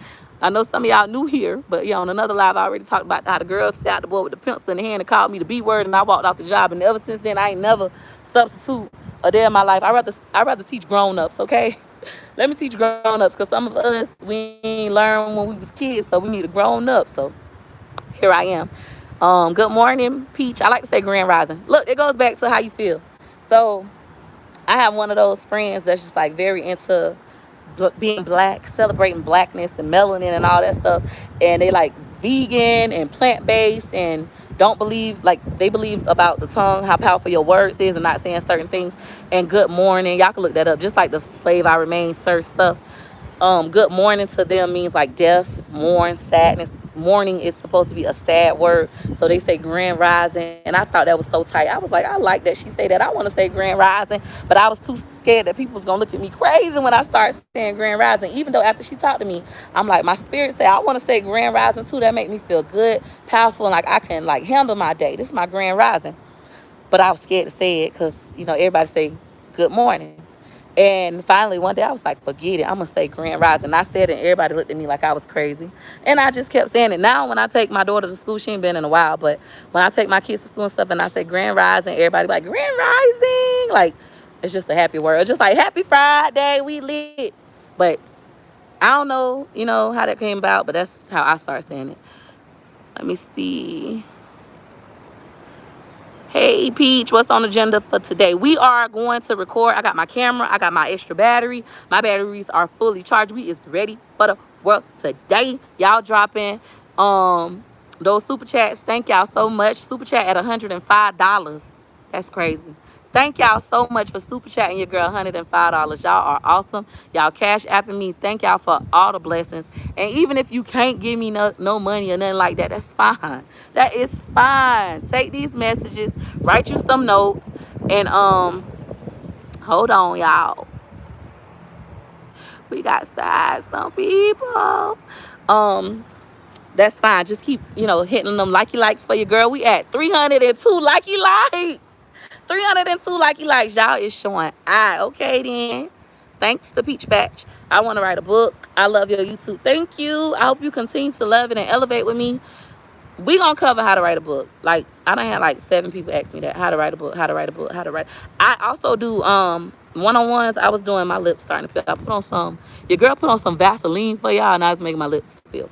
I know some of y'all new here, but yeah, on another live, I already talked about how the girl stabbed the boy with the pencil in the hand and called me the B word, and I walked off the job. And ever since then, I ain't never substitute a day in my life. I rather teach grown ups. Okay, let me teach grown ups, because some of us we ain't learned when we was kids, so we need a grown up. So here I am. Good morning, Peach. I like to say Grand Rising. Look, it goes back to how you feel. So I have one of those friends that's just like very into being black, celebrating blackness and melanin and all that stuff. And they like vegan and plant-based and don't believe, like they believe about the tongue, how powerful your words is and not saying certain things. And good morning. Y'all can look that up. Just like the slave I remain, sir stuff. Good morning to them means like death, mourn, sadness. Mourning is supposed to be a sad word, so they say grand rising, and I thought that was so tight. I was like, I like that she say that. I want to say grand rising, but I was too scared that people was gonna look at me crazy when I start saying grand rising. Even though after she talked to me, I'm like, my spirit said I want to say grand rising too. That make me feel good, powerful, and like I can like handle my day. This is my grand rising, but I was scared to say it because everybody say good morning. And finally, one day I was like, forget it. I'm going to say Grand Rising. I said it, and everybody looked at me like I was crazy. And I just kept saying it. Now, when I take my daughter to school, she ain't been in a while, but when I take my kids to school and stuff and I say Grand Rising, everybody like, Grand Rising. Like, it's just a happy word. It's just like, Happy Friday, we lit. But I don't know, how that came about, but that's how I started saying it. Let me see. Hey, Peach, what's on the agenda for today? We are going to record. I got my camera. I got my extra battery. My batteries are fully charged. We is ready for the world today. Y'all dropping those super chats. Thank y'all so much. Super chat at $105. That's crazy. Thank y'all so much for super chatting your girl $105. Y'all are awesome. Y'all cash apping me. Thank y'all for all the blessings. And even if you can't give me no money or nothing like that, that's fine. That is fine. Take these messages, write you some notes, and hold on, y'all. We got to add some people. That's fine. Just keep, hitting them likes for your girl. We at 302 likes. 302 likes. Y'all is showing okay then. Thanks to Peach Batch. I want to write a book. I love your YouTube. Thank you. I hope you continue to love it and elevate with me. We gonna cover how to write a book. Like, I done had like 7 people ask me that. How to write a book. I also do one-on-ones. I was doing my lips starting to feel. Your girl put on some Vaseline for y'all, and I was making my lips feel.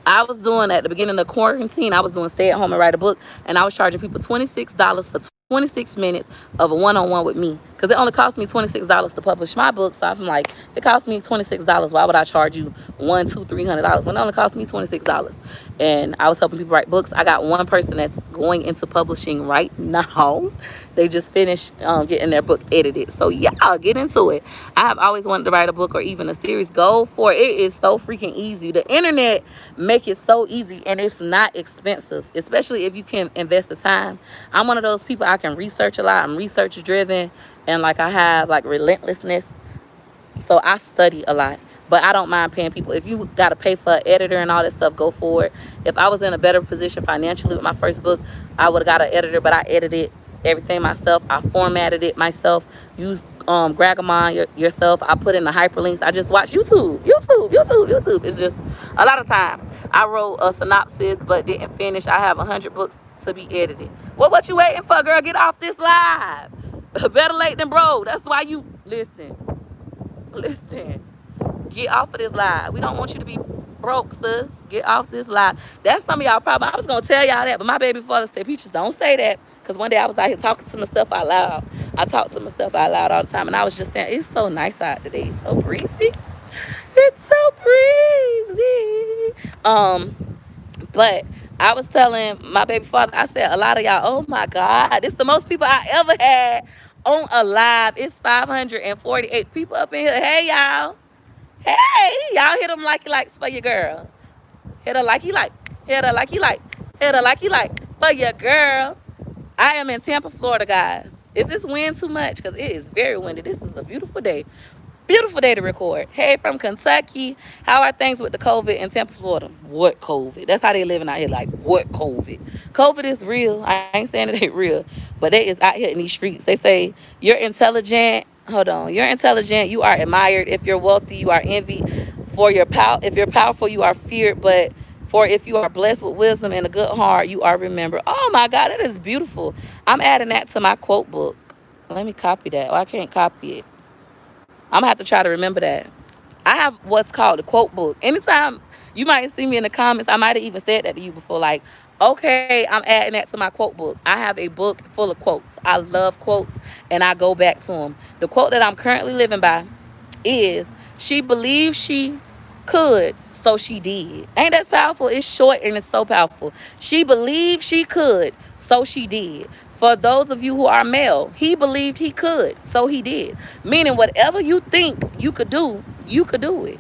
I was doing at the beginning of quarantine, I was doing stay at home and write a book, and I was charging people $26 for 26 minutes of a one-on-one with me. because it only cost me $26 to publish my book. So I'm like, if it cost me $26, why would I charge you $100, $200, $300 when it only cost me $26? And I was helping people write books. I got one person that's going into publishing right now. They just finished getting their book edited. So y'all get into it. I have always wanted to write a book or even a series. Go for it. It is so freaking easy. The internet make it so easy, and it's not expensive, especially if you can invest the time. I'm one of those people, I can research a lot. I'm research driven, and like I have like relentlessness. So I study a lot, but I don't mind paying people. If you got to pay for an editor and all that stuff, go for it. If I was in a better position financially with my first book, I would have got an editor, but I edited everything myself. I formatted it myself. Used Gragomon yourself. I put in the hyperlinks. I just watch YouTube. It's just a lot of time. I wrote a synopsis but didn't finish. I have 100 books to be edited. Well, what you waiting for, girl? Get off this live. Better late than broke. That's why you listen. Get off of this live. We don't want you to be broke, sis. Get off this live. That's some of y'all problem. I was gonna tell y'all that, but my baby father said, Peaches, don't say that. Because one day I was out here talking to myself out loud. I talk to myself out loud all the time, and I was just saying, it's so nice out today. It's so breezy. It's so breezy. But I was telling my baby father, I said, a lot of y'all, oh my God, this is the most people I ever had on a live. It's 548 people up in here. Hey, y'all. Hey, y'all hit them like you likes for your girl. Hit her like you like. Hit her like you like. Hit her like you like for your girl. I am in Tampa, Florida, guys. Is this wind too much? Because it is very windy. This is a beautiful day. Beautiful day to record. Hey, from Kentucky. How are things with the COVID in Tampa, Florida? What COVID? That's how they living out here. Like, what COVID? COVID is real. I ain't saying it ain't real. But they is out here in these streets. They say, you're intelligent. Hold on. You're intelligent. You are admired. If you're wealthy, you are envied. For your if you're powerful, you are feared. But for if you are blessed with wisdom and a good heart, you are remembered. Oh, my God. That is beautiful. I'm adding that to my quote book. Let me copy that. Oh, I can't copy it. I'm going to have to try to remember that. I have what's called a quote book. Anytime you might see me in the comments, I might have even said that to you before. Like, okay, I'm adding that to my quote book. I have a book full of quotes. I love quotes, and I go back to them. The quote that I'm currently living by is, she believed she could, so she did. Ain't that powerful? It's short and it's so powerful. She believed she could, so she did. For those of you who are male, he believed he could, so he did. Meaning, whatever you think you could do it.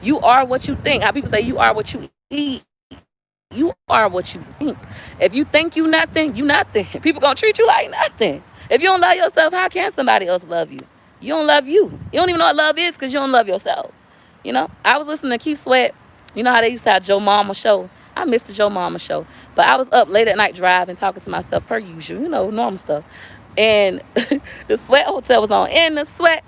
You are what you think. How people say you are what you eat. You are what you think. If you think you nothing, you nothing. People gonna treat you like nothing. If you don't love yourself, how can somebody else love you? You don't love you. You don't even know what love is because you don't love yourself. You know, I was listening to Keith Sweat. You know how they used to have Joe Mama show? I missed the Joe Mama show. But I was up late at night driving, talking to myself per usual, you know, normal stuff. And the Sweat Hotel was on. In the Sweat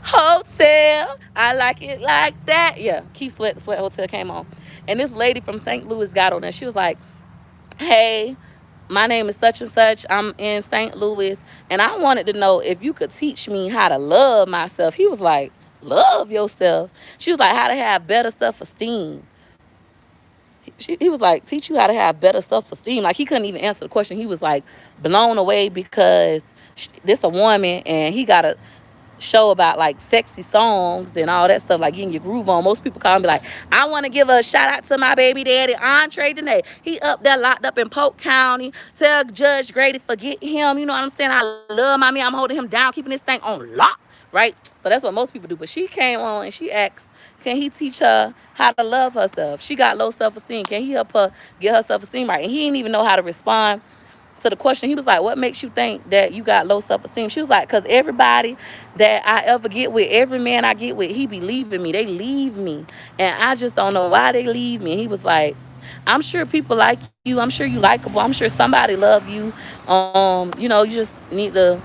Hotel, I like it like that. Yeah, Keith Sweat, the Sweat Hotel came on. And this lady from St. Louis got on there. She was like, hey, my name is such and such. I'm in St. Louis. And I wanted to know if you could teach me how to love myself. He was like, love yourself? She was like, how to have better self-esteem. He was like, teach you how to have better self-esteem. Like, he couldn't even answer the question. He was like blown away because this a woman and he got a show about like sexy songs and all that stuff, like getting your groove on. Most people call me like, I want to give a shout out to my baby daddy, Andre Dene. He up there locked up in Polk County. Tell Judge Grady forget him. You know what I'm saying? I love my man. I'm holding him down, keeping this thing on lock, right? So that's what most people do. But she came on and she asked, can he teach her how to love herself? She got low self-esteem. Can he help her get her self-esteem right? And he didn't even know how to respond to the question. He was like, what makes you think that you got low self-esteem? She was like, because everybody that I ever get with, every man I get with, he be leaving me. They leave me. And I just don't know why they leave me. And he was like, I'm sure people like you. I'm sure you likable. I'm sure somebody love you. You know, you just need to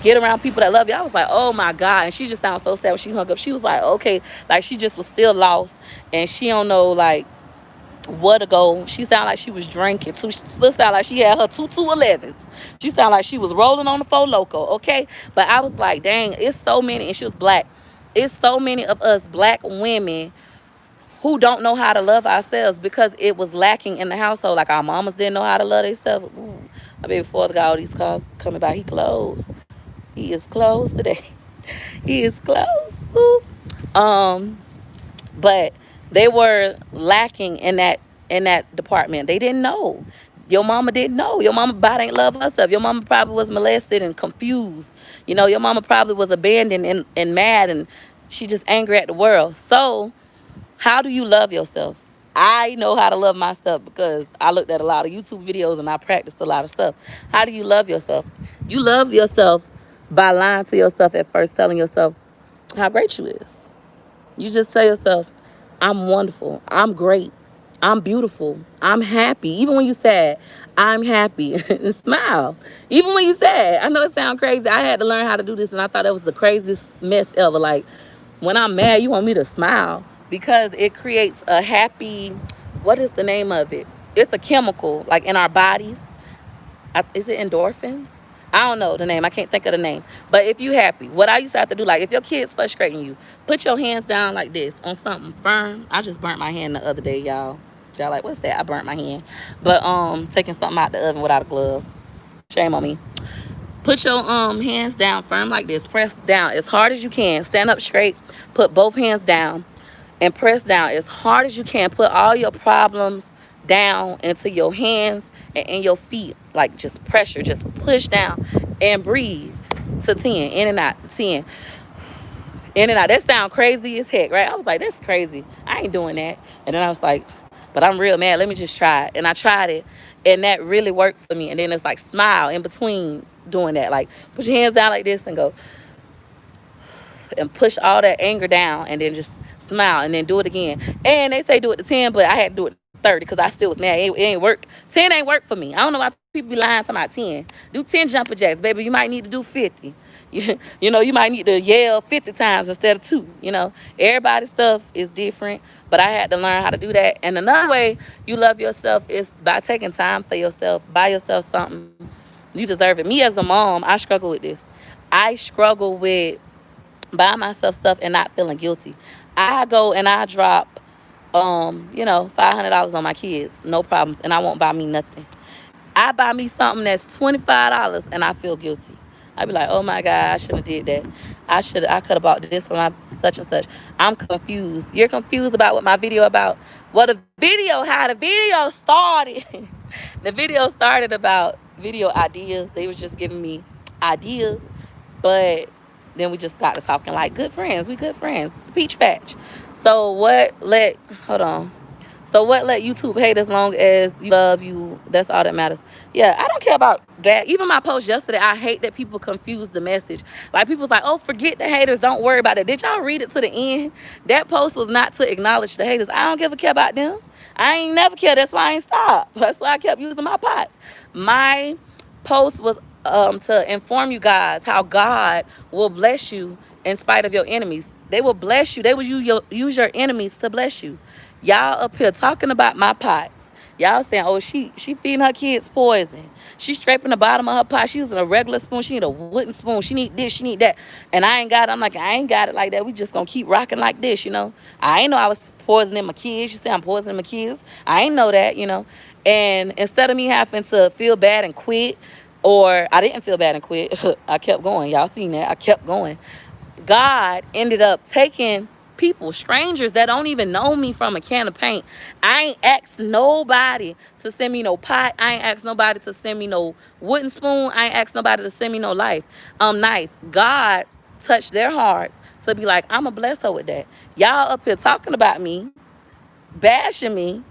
get around people that love you. I was like, oh my God. And she just sounded so sad when she hung up. She was like, okay. Like, she just was still lost. And she don't know, like, where to go. She sounded like she was drinking too. She still sounded like she had her 211s. She sounded like she was rolling on the Four Loco, okay? But I was like, dang, it's so many, and she was black. It's so many of us black women who don't know how to love ourselves because it was lacking in the household. Like, our mamas didn't know how to love themselves. Ooh, I bet before got all these calls coming by, he closed. He is closed today. He is closed. Ooh. Um, but they were lacking in that department. They didn't know. Your mama didn't know. Your mama body ain't love herself. Your mama probably was molested and confused. Your mama probably was abandoned and mad, and she just angry at the world. So how do you love yourself? I know how to love myself because I looked at a lot of YouTube videos and I practiced a lot of stuff. How do you love yourself? You love yourself by lying to yourself at first, telling yourself how great you is. You just tell yourself, I'm wonderful. I'm great. I'm beautiful. I'm happy. Even when you sad, I'm happy. And smile. Even when you sad. I know it sounds crazy. I had to learn how to do this, and I thought that was the craziest mess ever. Like, when I'm mad, you want me to smile because it creates a happy, what is the name of it? It's a chemical, like in our bodies. Is it endorphins? I don't know the name. I can't think of the name. But if you happy, what I used to have to do, like if your kid's frustrating you, put your hands down like this on something firm. I just burnt my hand the other day, y'all. Y'all like, what's that? I burnt my hand. But taking something out the oven without a glove. Shame on me. Put your hands down firm like this. Press down as hard as you can. Stand up straight. Put both hands down and press down as hard as you can. Put all your problems down into your hands and in your feet. Like just pressure. Just push down and breathe to 10. In and out. 10. In and out. That sound crazy as heck, right? I was like, that's crazy. I ain't doing that. And then I was like, but I'm real mad. Let me just try it. And I tried it. And that really worked for me. And then it's like smile in between doing that. Like put your hands down like this and go and push all that anger down and then just smile and then do it again. And they say do it to 10, but I had to do it to 30 because I still was mad. It ain't work. 10 ain't work for me. I don't know why people be lying talking about 10. Do 10 jumper jacks, baby. You might need to do 50. You might need to yell 50 times instead of 2. Everybody's stuff is different, but I had to learn how to do that. And another way you love yourself is by taking time for yourself. Buy yourself something. You deserve it. Me as a mom, I struggle with this. I struggle with buying myself stuff and not feeling guilty. I go and I drop, $500 on my kids, no problems, and I won't buy me nothing. I buy me something that's $25 and I feel guilty. I be like, oh my God, I shouldn't have did that. I could have bought this for my such and such. I'm confused. You're confused about what my video about. Well, how the video started. The video started about video ideas. They was just giving me ideas, but then we just got to talking like good friends. We good friends. Peach patch. So hold on. So what let YouTube hate as long as you love you? That's all that matters. Yeah, I don't care about that. Even my post yesterday, I hate that people confuse the message. Like people's like, oh, forget the haters. Don't worry about it. Did y'all read it to the end? That post was not to acknowledge the haters. I don't give a care about them. I ain't never care. That's why I ain't stopped. That's why I kept using my pots. My post was to inform you guys how God will bless you in spite of your enemies. They will bless you. They will use your enemies to bless you. Y'all up here talking about my pots. Y'all saying, oh, she feeding her kids poison. She scraping the bottom of her pot. She using a regular spoon. She need a wooden spoon. She need this. She need that. And I ain't got it. I'm like, I ain't got it like that. We just gonna keep rocking like this. I ain't know I was poisoning my kids. You say I'm poisoning my kids. I ain't know that. And instead of me having to feel bad and quit, or I didn't feel bad and quit, I kept going. Y'all seen that. I kept going. God ended up taking people, strangers that don't even know me from a can of paint. I ain't asked nobody to send me no pot. I ain't asked nobody to send me no wooden spoon. I ain't asked nobody to send me no knife. God touched their hearts to be like, I'ma bless her with that. Y'all up here talking about me, bashing me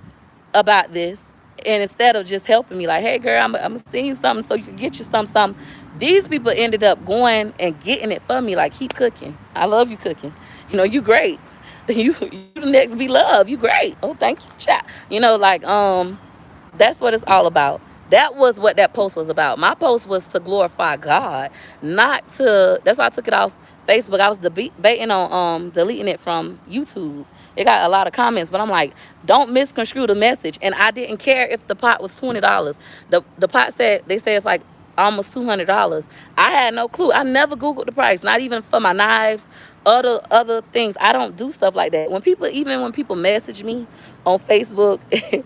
about this, and instead of just helping me, like, hey girl, I'm gonna send you something so you can get you something. These people ended up going and getting it for me. Like, keep cooking. I love you cooking. You great. You the next be love. You great. Oh, thank you, chat. That's what it's all about. That was what that post was about. My post was to glorify God, not to. That's why I took it off Facebook. I was debating on deleting it from YouTube. It got a lot of comments, but I'm like, don't misconstrue the message. And I didn't care if the pot was $20. The pot they say it's like almost $200. I had no clue. I never Googled the price, not even for my knives, other things. I don't do stuff like that. When people message me on Facebook and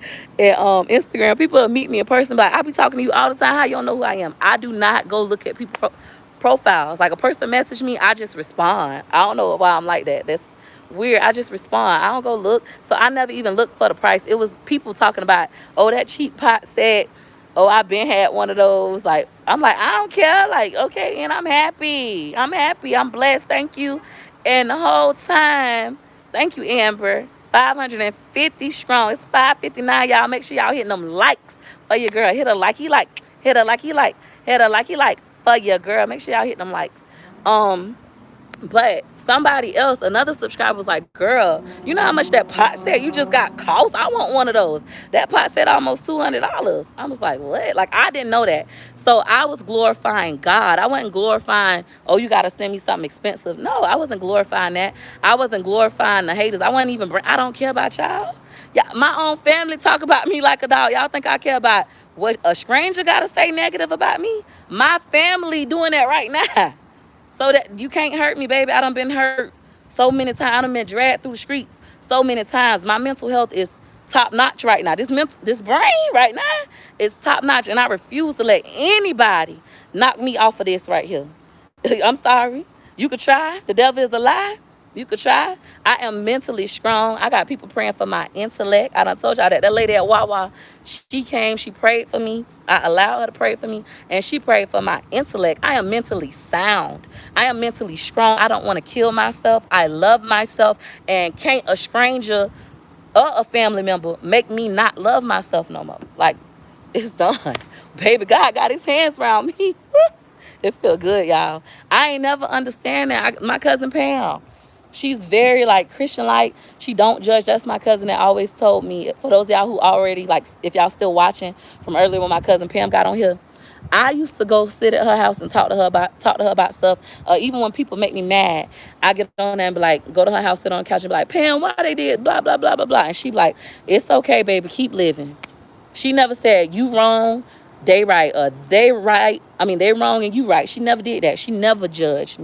Instagram, people meet me in person, but I be talking to you all the time. How you don't know who I am? I do not go look at people profiles. Like a person message me, I just respond. I don't know why I'm like that. That's weird. I just respond. I don't go look. So I never even looked for the price. It was people talking about, oh, that cheap pot set. Oh, I've been had one of those. Like, I'm like, I don't care. Like, okay, and I'm happy. I'm happy. I'm blessed. Thank you. And the whole time, thank you, Amber. 550 strong. It's 559. Y'all make sure y'all hitting them likes for your girl. Hit a likey like. Hit a likey like. Hit a likey like for your girl. Make sure y'all hit them likes. But somebody else, another subscriber was like, girl, you know how much that pot set you just got cost? I want one of those. That pot set almost $200. I was like, what? Like, I didn't know that. So I was glorifying God. I wasn't glorifying, oh, you got to send me something expensive. No, I wasn't glorifying that. I wasn't glorifying the haters. I wasn't even, I don't care about y'all. Yeah, my own family talk about me like a dog. Y'all think I care about what a stranger got to say negative about me? My family doing that right now. So that you can't hurt me, baby. I done been hurt so many times. I done been dragged through the streets so many times. My mental health is top notch right now. This brain right now is top notch, and I refuse to let anybody knock me off of this right here. I'm sorry. You could try. The devil is a lie. You could try. I am mentally strong. I got people praying for my intellect. I done told y'all that. That lady at Wawa, she came, she prayed for me. I allowed her to pray for me, and she prayed for my intellect. I am mentally sound. I am mentally strong. I don't want to kill myself. I love myself, and can't a stranger or a family member make me not love myself no more. Like, it's done. Baby, God got his hands around me. It feel good, y'all. I ain't never understand that. My cousin Pam, she's very like Christian like. She don't judge. That's my cousin that always told me. For those of y'all who already like, if y'all still watching from earlier when my cousin Pam got on here, I used to go sit at her house and talk to her about stuff. Even when people make me mad, I get on there and be like, go to her house, sit on the couch and be like, Pam, why they did blah blah blah blah blah, and she be like, it's okay, baby, keep living. She never said you wrong, they right, or they right. I mean, they wrong and you right. She never did that. She never judged.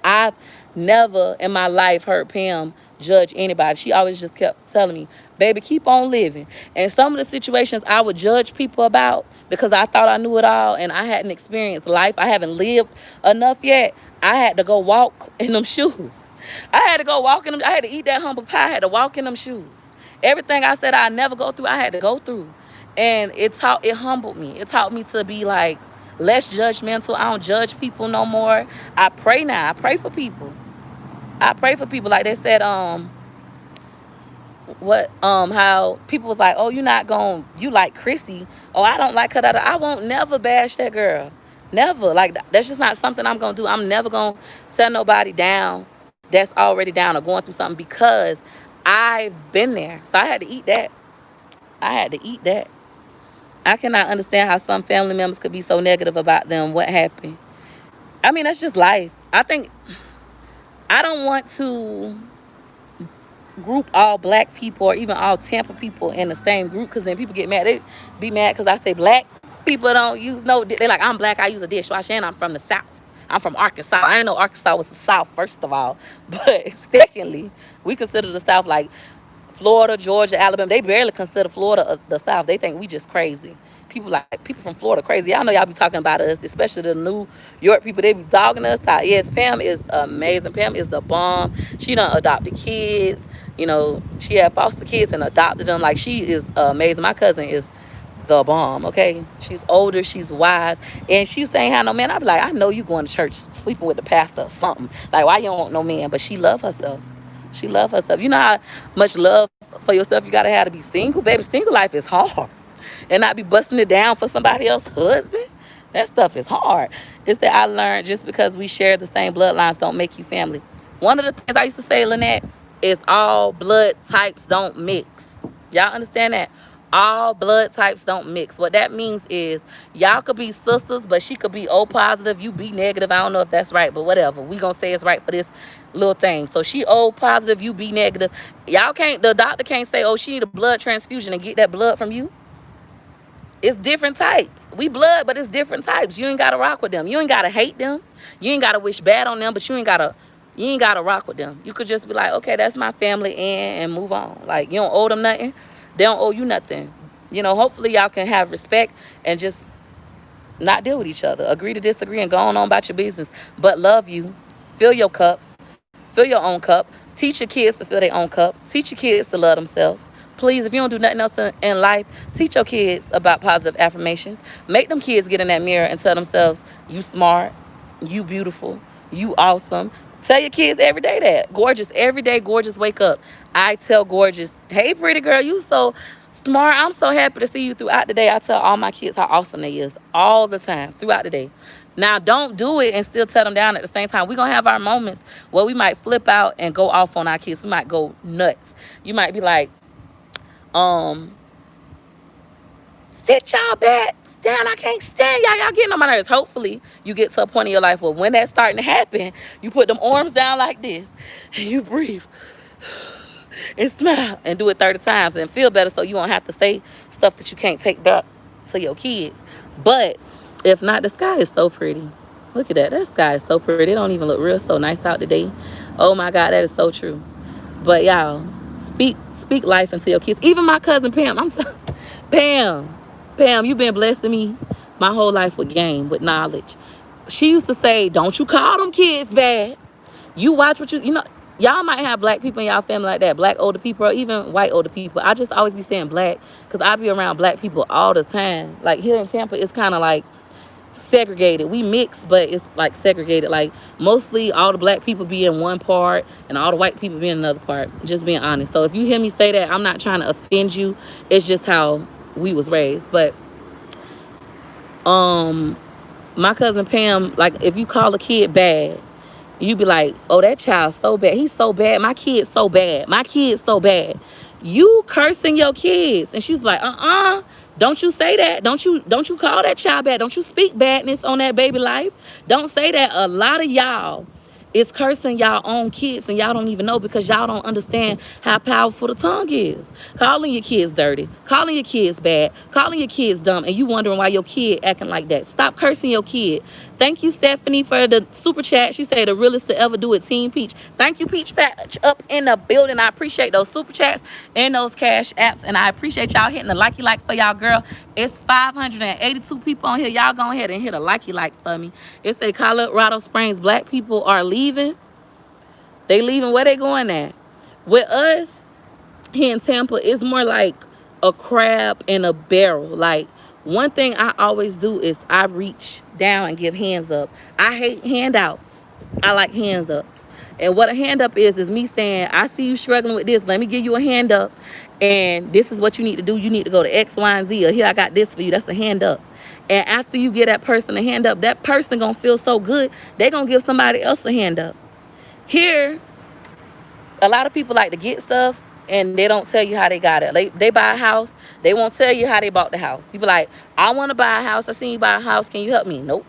I've never in my life heard Pam judge anybody. She always just kept telling me, baby, keep on living. And some of the situations I would judge people about because I thought I knew it all and I hadn't experienced life. I haven't lived enough yet. I had to go walk in them shoes. I had to go walk in them. I had to eat that humble pie. I had to walk in them shoes. Everything I said I'd never go through, I had to go through. And it humbled me. It taught me to be like less judgmental. I don't judge people no more. I pray now. I pray for people. I pray for people. Like they said, how people was like, oh, you like Chrissy. Oh, I don't like her. I won't never bash that girl. Never. Like, that's just not something I'm going to do. I'm never going to tell nobody down that's already down or going through something because I've been there. So I had to eat that. I cannot understand how some family members could be so negative about them. What happened? I mean, that's just life. I think I don't want to group all black people or even all Tampa people in the same group because then people get mad. They be mad because I say black people don't use no. They like, I'm black, I use a dishwasher, and I'm from the South. I'm from Arkansas. I didn't know Arkansas was the South, first of all. But secondly, we consider the South like Florida, Georgia, Alabama. They barely consider Florida the South. They think we just crazy. People from Florida crazy. Y'all know y'all be talking about us, especially the New York people. They be dogging us out. Yes, Pam is amazing. Pam is the bomb. She done adopted kids. You know, she had foster kids and adopted them. Like, she is amazing. My cousin is the bomb, okay? She's older, she's wise, and she ain't had no man. I be like, I know you going to church sleeping with the pastor or something. Like, why you don't want no man? But she love herself. She love herself. You know how much love for yourself you got to have to be single? Baby, single life is hard. And not be busting it down for somebody else's husband. That stuff is hard. It's that I learned just because we share the same bloodlines don't make you family. One of the things I used to say, Lynette, is all blood types don't mix. Y'all understand that? All blood types don't mix. What that means is y'all could be sisters, but she could be O positive, you B negative. I don't know if that's right, but whatever. We gonna say it's right for this little thing. So she O positive, you B negative. The doctor can't say, oh, she need a blood transfusion and get that blood from you. It's different types. We blood, but it's different types. You ain't gotta rock with them. You ain't gotta hate them. You ain't gotta wish bad on them, but you ain't gotta rock with them. You could just be like, okay, that's my family, and move on. Like, you don't owe them nothing. They don't owe you nothing. You know, hopefully y'all can have respect and just not deal with each other. Agree to disagree and go on about your business. But love you. Fill your cup. Fill your own cup. Teach your kids to fill their own cup. Teach your kids to love themselves. Please, if you don't do nothing else in life, teach your kids about positive affirmations. Make them kids get in that mirror and tell themselves, you smart, you beautiful, you awesome. Tell your kids every day that. Gorgeous, every day, gorgeous, wake up. I tell gorgeous, hey, pretty girl, you so smart. I'm so happy to see you throughout the day. I tell all my kids how awesome they is all the time, throughout the day. Now, don't do it and still tell them down at the same time. We're going to have our moments where we might flip out and go off on our kids. We might go nuts. You might be like, um, sit y'all back down. I can't stand y'all. Y'all getting on my nerves. Hopefully, you get to a point in your life where when that's starting to happen, you put them arms down like this and you breathe and smile and do it 30 times and feel better so you won't have to say stuff that you can't take back to your kids. But if not, the sky is so pretty. Look at that. That sky is so pretty. It don't even look real so nice out today. Oh my God, that is so true. But y'all, speak life into your kids. Even my cousin Pam, Pam, you've been blessing me my whole life with game, with knowledge. She used to say, don't you call them kids bad. You watch what you know. Y'all might have black people in y'all family like that, black older people or even white older people. I just always be saying black because I be around black people all the time. Like here in Tampa, it's kind of like segregated. We mix, but it's like segregated. Like mostly all the black people be in one part and all the white people be in another part. Just being honest. So if you hear me say that, I'm not trying to offend you. It's just how we was raised. But my cousin Pam, like if you call a kid bad, you be like, oh, that child's so bad. He's so bad. My kid's so bad. My kid's so bad. You cursing your kids. And she's like, don't you say that. Don't you call that child bad. Don't you speak badness on that baby life. Don't say that. A lot of y'all is cursing y'all own kids and y'all don't even know because y'all don't understand how powerful the tongue is. Calling your kids dirty, calling your kids bad, calling your kids dumb, and you wondering why your kid acting like that. Stop cursing your kid. Thank you, Stephanie, for the super chat. She said the realest to ever do it, Team Peach. Thank you, Peach Patch, up in the building. I appreciate those super chats and those cash apps, and I appreciate y'all hitting the likey like for y'all girl. It's 582 people on here. Y'all go ahead and hit a likey like for me. It's a Colorado Springs black people are leaving. They leaving. Where they going at? With us here in Tampa, it's more like a crab in a barrel. Like one thing I always do is I reach down and give hands up. I hate handouts. I like hands ups. And what a hand up is me saying, I see you struggling with this. Let me give you a hand up. And this is what you need to do. You need to go to X, Y, and Z. Or here, I got this for you. That's a hand up. And after you get that person a hand up, that person going to feel so good, they going to give somebody else a hand up. Here, a lot of people like to get stuff and they don't tell you how they got it. They buy a house. They won't tell you how they bought the house. You be like, I want to buy a house. I seen you buy a house. Can you help me? Nope.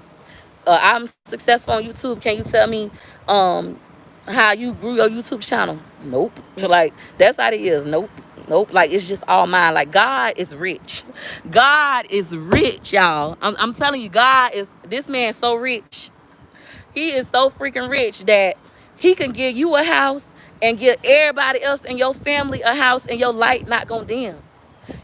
I'm successful on YouTube. Can you tell me how you grew your YouTube channel? Nope. Like, that's how it is. Nope. Nope. Like, it's just all mine. Like, God is rich. God is rich, y'all. I'm telling you, this man so rich. He is so freaking rich that he can give you a house and give everybody else in your family a house and your light not gonna dim.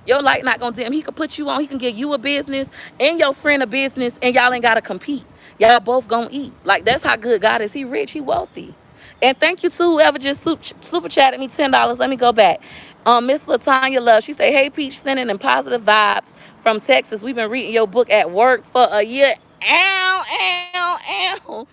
Your light not gonna dim. He can put you on. He can give you a business and your friend a business and y'all ain't gotta compete. Y'all both gonna eat. Like, that's how good God is. He rich. He wealthy. And thank you to whoever just super chatted me $10. Let me go back. Miss Latanya Love, she say, hey Peach, sending in positive vibes from Texas. We've been reading your book at work for a year. Ow, ow, ow.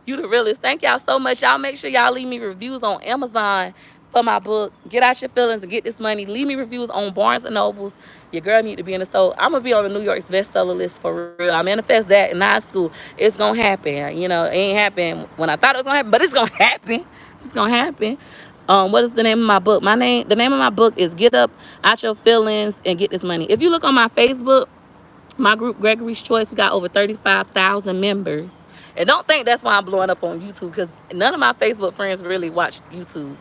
You the realest. Thank y'all so much. Y'all make sure y'all leave me reviews on Amazon for my book. Get out your feelings and get this money. Leave me reviews on Barnes and Nobles. Your girl need to be in the store. I'm going to be on the New York's bestseller list for real. I manifest that in high school. It's going to happen. You know, it ain't happen when I thought it was going to happen, but it's going to happen. It's going to happen. What is the name of my book? The name of my book is Get Up Out Your Feelings and Get This Money. If you look on my Facebook, my group Gregory's Choice, we got over 35,000 members. And don't think that's why I'm blowing up on YouTube, because none of my Facebook friends really watch YouTube.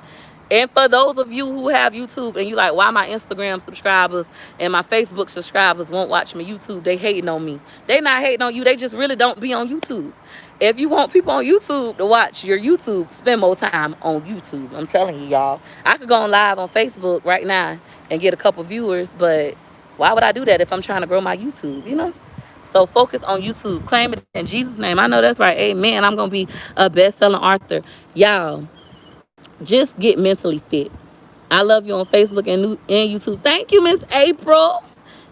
And for those of you who have YouTube and you like, why my Instagram subscribers and my Facebook subscribers won't watch my YouTube, they hating on me. They not hating on you. They just really don't be on YouTube. If you want people on YouTube to watch your YouTube, spend more time on YouTube. I'm telling you, y'all. I could go on live on Facebook right now and get a couple viewers, but why would I do that if I'm trying to grow my YouTube, you know? So focus on YouTube. Claim it in Jesus' name. I know that's right. Amen. I'm gonna be a best-selling author. Y'all, just get mentally fit. I love you on Facebook and YouTube. Thank you, Miss April.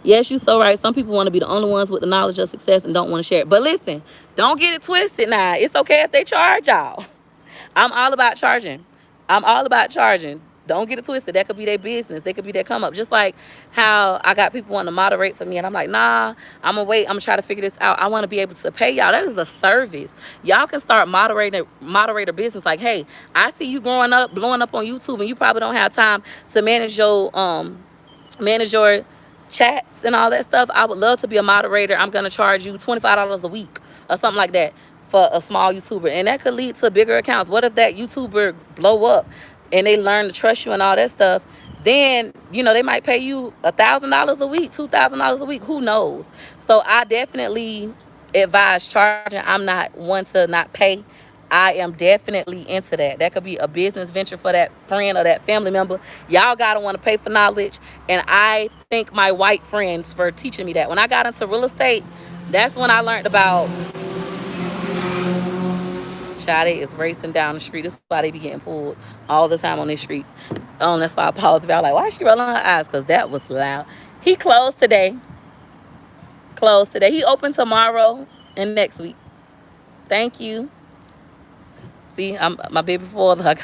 Yes, you're so right. Some people want to be the only ones with the knowledge of success and don't want to share it. But listen, don't get it twisted now. It's okay if they charge y'all. I'm all about charging. I'm all about charging. Don't get it twisted. That could be their business. They could be their come up. Just like how I got people wanting to moderate for me, and I'm like, nah, I'm gonna wait. I'm gonna try to figure this out. I want to be able to pay y'all. That is a service. Y'all can start moderator business. Like, hey, I see you growing up, blowing up on YouTube, and you probably don't have time to manage your chats and all that stuff. I would love to be a moderator. I'm gonna charge you $25 a week or something like that for a small YouTuber, and that could lead to bigger accounts. What if that YouTuber blow up and they learn to trust you and all that stuff? Then they might pay you $1,000 a week, $2,000 a week. Who knows? So I definitely advise charging. I'm not one to not pay. I am definitely into that. That could be a business venture for that friend or that family member. Y'all gotta want to pay for knowledge. And I thank my white friends for teaching me that. When I got into real estate, that's when I learned about. Shade is racing down the street. This is why they be getting pulled all the time on this street. That's why I paused. I was like, why is she rolling her eyes? Because that was loud. He closed today. He open tomorrow and next week. Thank you. See, I'm my baby father.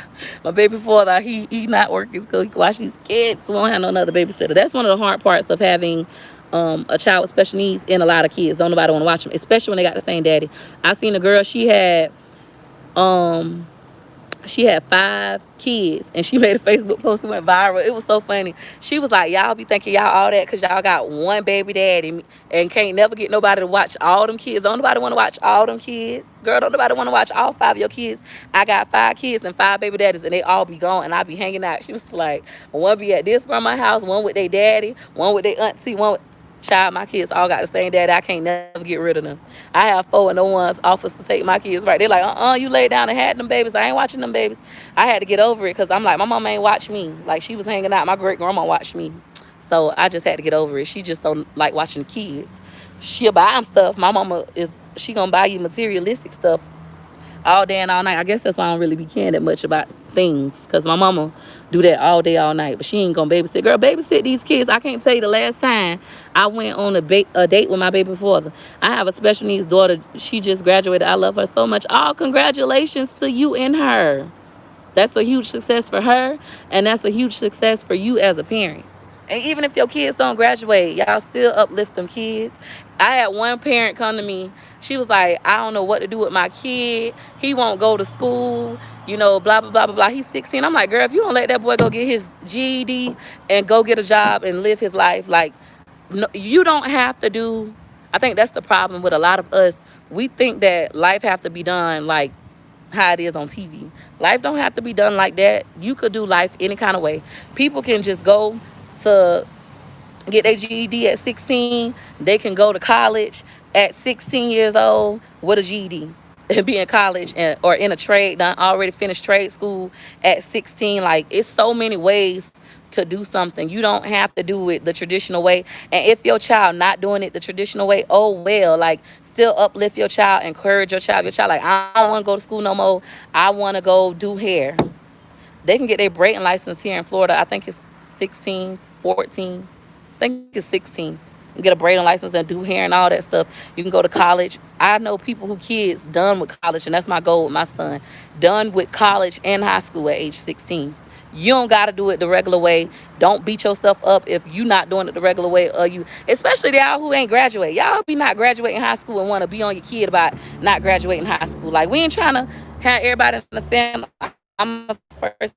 My baby father, he not working, so he can watch these kids. We don't have no another babysitter. That's one of the hard parts of having a child with special needs and a lot of kids. Don't nobody want to watch them, especially when they got the same daddy. I seen a girl. She had 5 kids, and she made a Facebook post that went viral. It was so funny. She was like, y'all be thinking y'all all that because y'all got one baby daddy and can't never get nobody to watch all them kids. Don't nobody want to watch all them kids. Girl, don't nobody want to watch all 5 of your kids. I got 5 kids and 5 baby daddies, and they all be gone, and I be hanging out. She was like, one be at this grandma's house, one with their daddy, one with their auntie, one with... Child, my kids all got the same daddy. I can't never get rid of them. I have 4 and no one's offers to take my kids right. They're like, you lay down and had them babies. I ain't watching them babies. I had to get over it because I'm like, my mama ain't watch me. Like, she was hanging out. My great grandma watched me. So I just had to get over it. She just don't like watching the kids. She'll buy them stuff. My mama she gonna buy you materialistic stuff all day and all night. I guess that's why I don't really be caring that much about things, because my mama do that all day, all night. But she ain't gonna babysit. Girl, babysit these kids. I can't tell you the last time I went on a date with my baby father. I have a special needs daughter. She just graduated. I love her so much. All congratulations to you and her. That's a huge success for her, and that's a huge success for you as a parent. And even if your kids don't graduate, y'all still uplift them kids. I had one parent come to me. She was like, I don't know what to do with my kid. He won't go to school, blah, blah, blah, blah, blah. He's 16. I'm like, girl, if you don't let that boy go get his GED and go get a job and live his life, like, no, you don't have to do. I think that's the problem with a lot of us. We think that life have to be done like how it is on TV. Life don't have to be done like that. You could do life any kind of way. People can just go to get their GED at 16. They can go to college at 16 years old with a GED and be in college or in a trade, done already finished trade school at 16. Like, it's so many ways to do something. You don't have to do it the traditional way. And if your child not doing it the traditional way, oh well. Like, still uplift your child, encourage your child. Your child like, I don't want to go to school no more. I want to go do hair. They can get their braiding license here in Florida. I think it's 16, 14. I think it's 16. You get a braiding license and do hair and all that stuff. You can go to college. I know people who kids done with college, and that's my goal with my son. Done with college and high school at age 16. You don't got to do it the regular way. Don't beat yourself up if you not doing it the regular way, or especially y'all who ain't graduate. Y'all be not graduating high school and want to be on your kid about not graduating high school. Like, we ain't trying to have everybody in the family. I'm the first.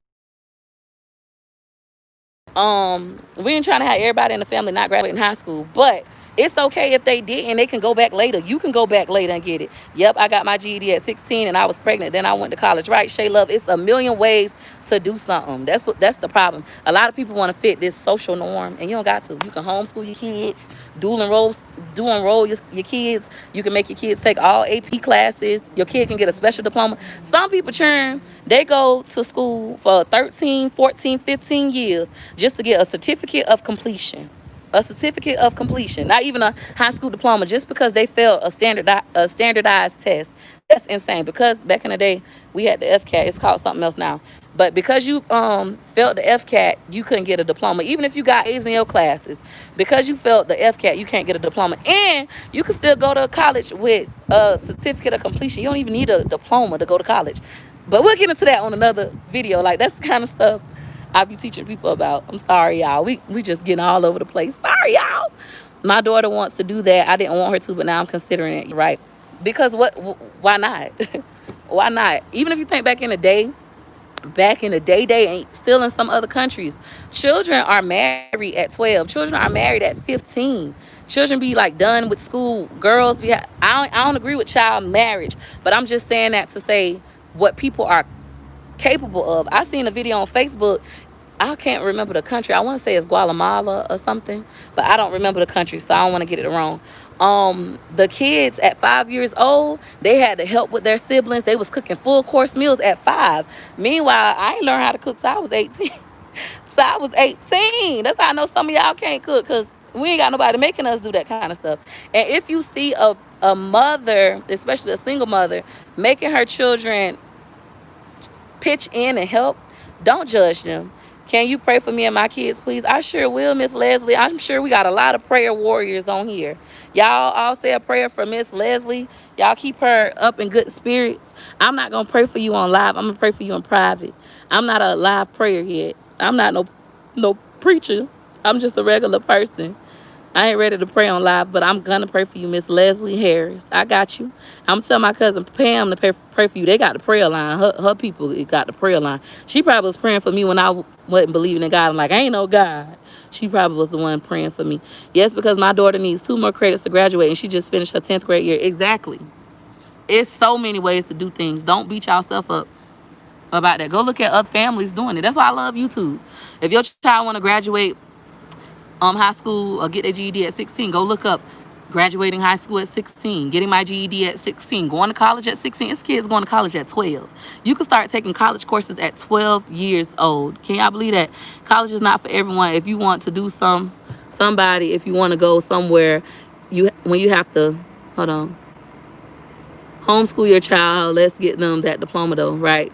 We ain't trying to have everybody in the family not graduating high school, but it's okay if they did, and they can go back later. You can go back later and get it. Yep, I got my GED at 16 and I was pregnant. Then I went to college. Right, Shay Love? It's a million ways to do something. That's the problem. A lot of people want to fit this social norm, and you don't got to. You can homeschool your kids, dual enroll your kids. You can make your kids take all AP classes. Your kid can get a special diploma. Some people churn. They go to school for 13, 14, 15 years just to get a certificate of completion. a certificate of completion, not even a high school diploma, just because they failed a standardized test. That's insane. Because back in the day we had the FCAT. It's called something else now. But because you failed the FCAT, you couldn't get a diploma. Even if you got A's in your classes, because you failed the FCAT, you can't get a diploma. And you can still go to college with a certificate of completion. You don't even need a diploma to go to college. But we'll get into that on another video. Like, that's the kind of stuff I be teaching people about. I'm sorry, y'all. We just getting all over the place. Sorry, y'all. My daughter wants to do that. I didn't want her to, but now I'm considering it. Right? Because why not? Why not? Even if you think back in the day, they ain't still in some other countries. Children are married at 12. Children are married at 15. Children be like done with school. Girls be. I don't agree with child marriage, but I'm just saying that to say what people are capable of. I seen a video on Facebook. I can't remember the country. I want to say it's Guatemala or something, but I don't remember the country, so I don't want to get it wrong. The kids at 5 years old, they had to help with their siblings. They was cooking full course meals at 5. Meanwhile, I ain't learned how to cook till I was 18. So I was 18. That's how I know some of y'all can't cook, because we ain't got nobody making us do that kind of stuff. And if you see a mother, especially a single mother, making her children pitch in and help, don't judge them. Can you pray for me and my kids, please? I sure will, Miss Leslie. I'm sure we got a lot of prayer warriors on here. Y'all all say a prayer for Miss Leslie. Y'all keep her up in good spirits. I'm not going to pray for you on live. I'm going to pray for you in private. I'm not a live prayer yet. I'm not no preacher. I'm just a regular person. I ain't ready to pray on live, but I'm going to pray for you, Miss Leslie Harris. I got you. I'm telling my cousin Pam to pray for you. They got the prayer line. Her people got the prayer line. She probably was praying for me when I wasn't believing in God. I'm like, ain't no God. She probably was the one praying for me. Yes, because my daughter needs 2 more credits to graduate, and she just finished her 10th grade year. Exactly. It's so many ways to do things. Don't beat yourself up about that. Go look at other families doing it. That's why I love YouTube. If your child want to graduate high school or get their GED at 16, go look up graduating high school at 16, getting my GED at 16, going to college at 16. It's kids going to college at 12. You can start taking college courses at 12 years old. Can y'all believe that? College is not for everyone. If you want to do somebody, if you want to go somewhere, when you have to, hold on, homeschool your child, let's get them that diploma though, right?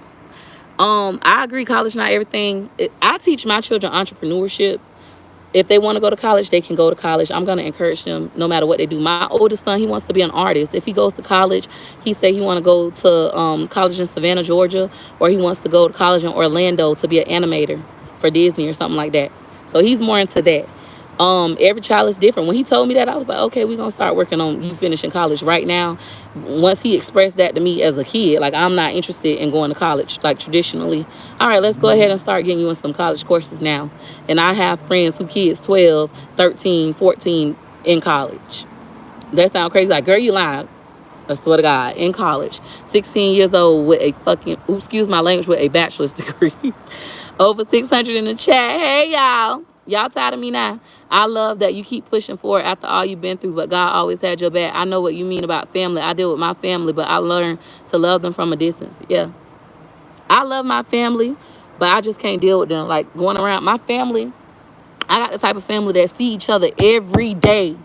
I agree, college not everything. I teach my children entrepreneurship. If they want to go to college, they can go to college. I'm going to encourage them no matter what they do. My oldest son, he wants to be an artist. If he goes to college, he said he want to go to college in Savannah, Georgia, or he wants to go to college in Orlando to be an animator for Disney or something like that. So he's more into that. Every child is different. When he told me that, I was like, okay, we're going to start working on you finishing college right now. Once he expressed that to me as a kid, like, I'm not interested in going to college, like, traditionally. All right, let's go ahead and start getting you in some college courses now. And I have friends who kids 12, 13, 14 in college. That sounds crazy. Like, girl, you lying. I swear to God, in college. 16 years old with a fucking, excuse my language, with a bachelor's degree. Over 600 in the chat. Hey, y'all. Y'all tired of me now? I love that you keep pushing forward after all you've been through, but God always had your back. I know what you mean about family. I deal with my family, but I learned to love them from a distance. Yeah. I love my family, but I just can't deal with them. Like, going around my family, I got the type of family that see each other every day.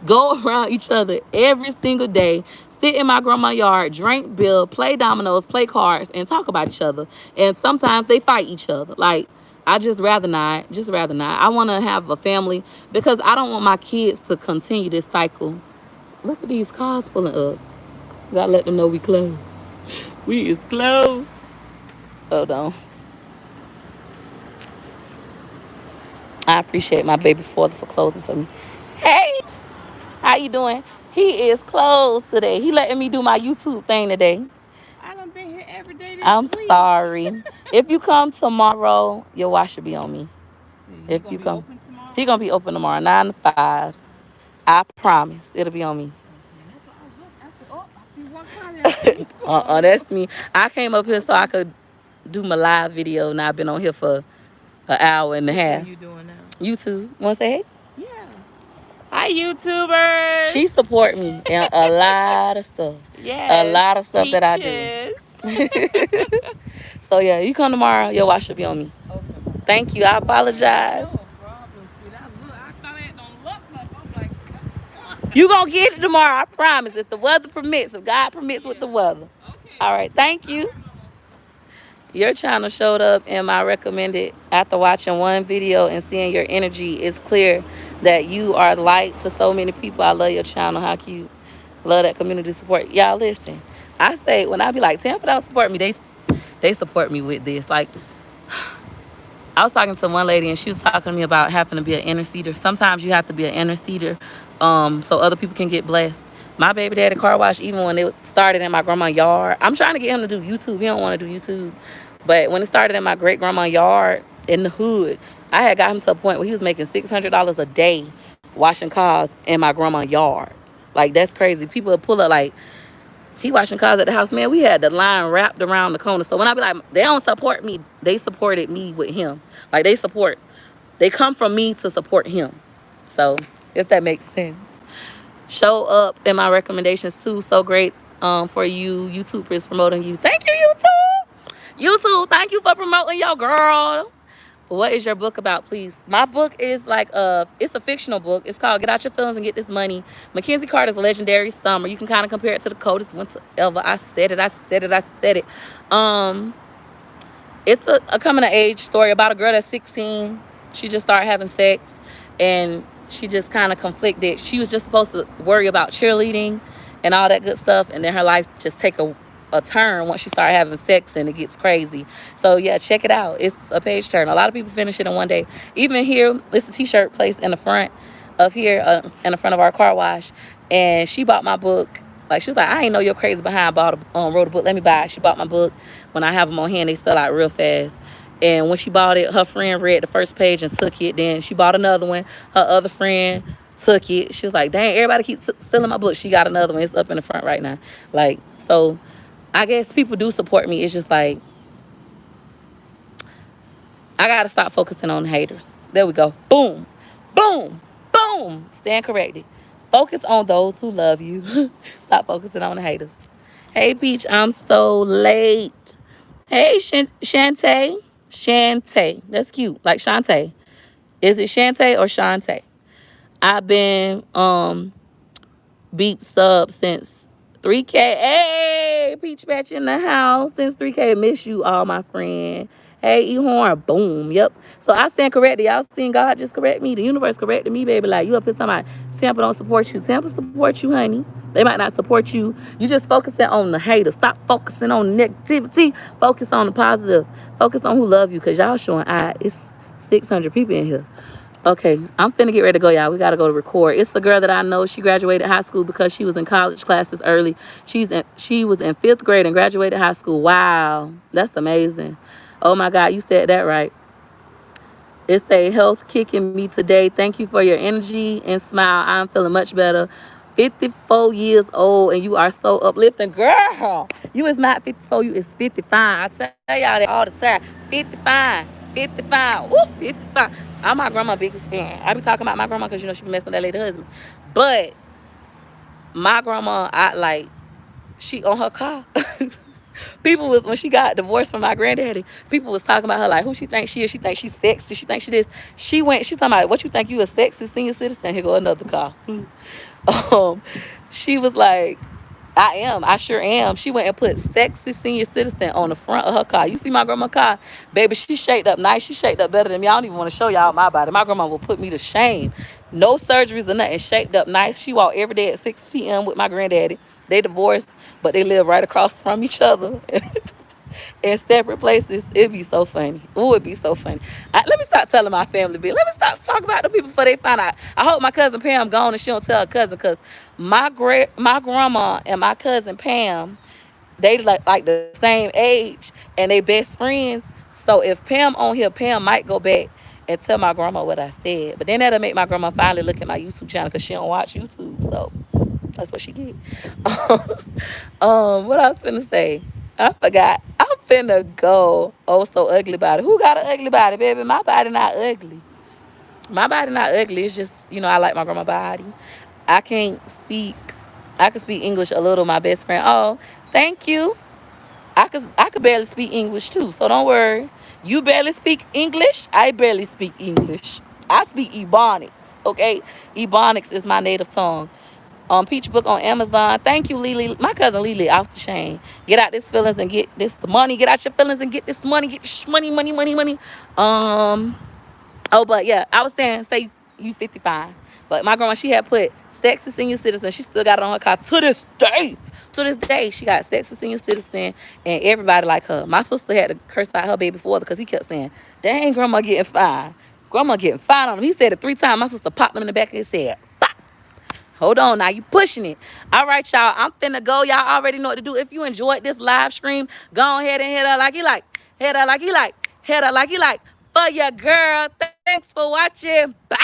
Go around each other every single day. Sit in my grandma's yard, drink beer, play dominoes, play cards, and talk about each other. And sometimes they fight each other. Like, I just rather not. I want to have a family because I don't want my kids to continue this cycle. Look at these cars pulling up. Gotta let them know we close. We is close. Hold on. I appreciate my baby father for closing for me. Hey, how you doing? He is closed today. He letting me do my YouTube thing today. I done been here every day this I'm week. sorry. If you come tomorrow, your watch should be on me. If you come, he gonna be open tomorrow, 9 to 5. I promise, it'll be on me. That's what I said, oh, I see one comment. That's me. I came up here so I could do my live video, and I've been on here for an hour and a half. What are you doing now? YouTube, wanna say hey? Yeah. Hi, YouTubers. She support me in a lot of stuff. Yes. A lot of stuff that I do. So yeah, you come tomorrow, your watch should be on me. Okay. Thank you. I apologize. No problem, sweetheart. I thought I had to You gonna get it tomorrow, I promise. If the weather permits, if God permits with the Yeah. weather. Okay. All right, thank All you. right, Mama. Your channel showed up in my recommended after watching one video and seeing your energy. It's clear that you are light to so many people. I love your channel. How cute. Love that community support. Y'all listen. I say when I be like, Tampa don't support me, they support me with this. Like I was talking to one lady and she was talking to me about having to be an interceder. Sometimes you have to be an interceder so other people can get blessed. My baby daddy car wash, even when it started in my grandma's yard, I'm trying to get him to do YouTube. He don't want to do YouTube. But when it started in my great grandma's yard in the hood, I had got him to a point where he was making $600 a day washing cars in my grandma's yard. Like, that's crazy. People would pull up like, he washing cars at the house, man. We had the line wrapped around the corner. So when I be like, they don't support me, they supported me with him. Like they come from me to support him. So if that makes sense. Show up in my recommendations too. So great for you. YouTube is promoting you. Thank you, YouTube. YouTube, thank you for promoting your girl. What is your book about, please? My book is like it's a fictional book. It's called Get Out Your Feelings and Get This Money. Mackenzie Carter's Legendary Summer. You can kind of compare it to the coldest winter ever. I said it. I said it. I said it. Um, it's a coming of age story about a girl that's 16. She just started having sex, and she just kind of conflicted. She was just supposed to worry about cheerleading and all that good stuff, and then her life just take a turn once she started having sex, and it gets crazy. So yeah, check it out. It's a page turn. A lot of people finish it in one day. Even here, it's a t-shirt placed in the front of here, in the front of our car wash, and she bought my book. Like, she was like, I ain't know you're crazy behind. Wrote a book. Let me buy it. She bought my book. When I have them on hand, they sell out real fast. And when she bought it, her friend read the first page and took it. Then she bought another one. Her other friend took it. She was like, dang, everybody keeps stealing my book. She got another one. It's up in the front right now. Like, so I guess people do support me. It's just like, I got to stop focusing on the haters. There we go. Boom. Boom. Boom. Stand corrected. Focus on those who love you. Stop focusing on the haters. Hey, Peach, I'm so late. Hey, Shantae. Shantae. That's cute. Like Shantae. Is it Shantae or Shantae? I've been beep sub since 3K. Hey, Peach Patch in the house since 3K. Miss you all, my friend. Hey, E-Horn. Boom. Yep. So I stand corrected. Y'all seen God just correct me. The universe corrected me, baby. Like, you up here talking about Tampa don't support you. Tampa support you, honey. They might not support you. You just focusing on the haters. Stop focusing on negativity. Focus on the positive. Focus on who love you, because y'all showing it's 600 people in here. Okay, I'm finna get ready to go, y'all. We gotta go to record. It's the girl that I know. She graduated high school because she was in college classes early. She was in 5th grade and graduated high school. Wow, that's amazing. Oh my God, you said that right. It's a health kicking me today. Thank you for your energy and smile. I'm feeling much better. 54 years old and you are so uplifting. Girl, you is not 54, you is 55. I tell y'all that all the time. 55, 55, ooh, 55. I'm my grandma's biggest fan. I be talking about my grandma because, she be messing with that lady husband. But my grandma, she on her car. People was, when she got divorced from my granddaddy, people was talking about her like, who she thinks she is. She thinks she's sexy. She thinks she this. She talking about, what you think, you a sexy senior citizen? Here go another car. um, she was like, I sure am. She went and put sexy senior citizen on the front of her car. You see my grandma's car? Baby, she shaped up nice. She shaped up better than me. I don't even want to show y'all my body. My grandma will put me to shame. No surgeries or nothing. Shaped up nice. She walked every day at 6 p.m. with my granddaddy. They divorced, but they live right across from each other. In separate places. It'd be so funny. Ooh, it'd be so funny. Let me stop telling my family. Let me stop talking about the people before they find out. I hope my cousin Pam gone and she don't tell her cousin, because my grandma and my cousin Pam, they like the same age and they best friends. So if Pam on here, Pam might go back and tell my grandma what I said. But then that'll make my grandma finally look at my YouTube channel, because she don't watch YouTube. So that's what she get. What I was finna say? I forgot. I'm finna go. Oh, so ugly body. Who got an ugly body, baby? My body not ugly. My body not ugly. It's just, I like my grandma body. I can't speak. I can speak English a little. My best friend. Oh, thank you. I could barely speak English too. So don't worry. You barely speak English. I barely speak English. I speak Ebonics. Okay, Ebonics is my native tongue. Peach book on Amazon. Thank you, Lily. My cousin Lily off the chain. Get out this feelings and get this money. Get out your feelings and get this money. Get this money, money, money, money. Um. Oh, but yeah, I was saying, say you 55. But my grandma, she had put sex is senior citizen. She still got it on her car to this day. To this day, she got sex is senior citizen, and everybody like her. My sister had to curse out her baby father because he kept saying, "Dang, grandma getting fined. Grandma getting fined on him." He said it 3 times. My sister popped him in the back of his head. Hold on, now you pushing it. All right, y'all. I'm finna go. Y'all already know what to do. If you enjoyed this live stream, go ahead and hit her like you like. Hit her like you like. Hit her like you like. For your girl. Thanks for watching. Bye.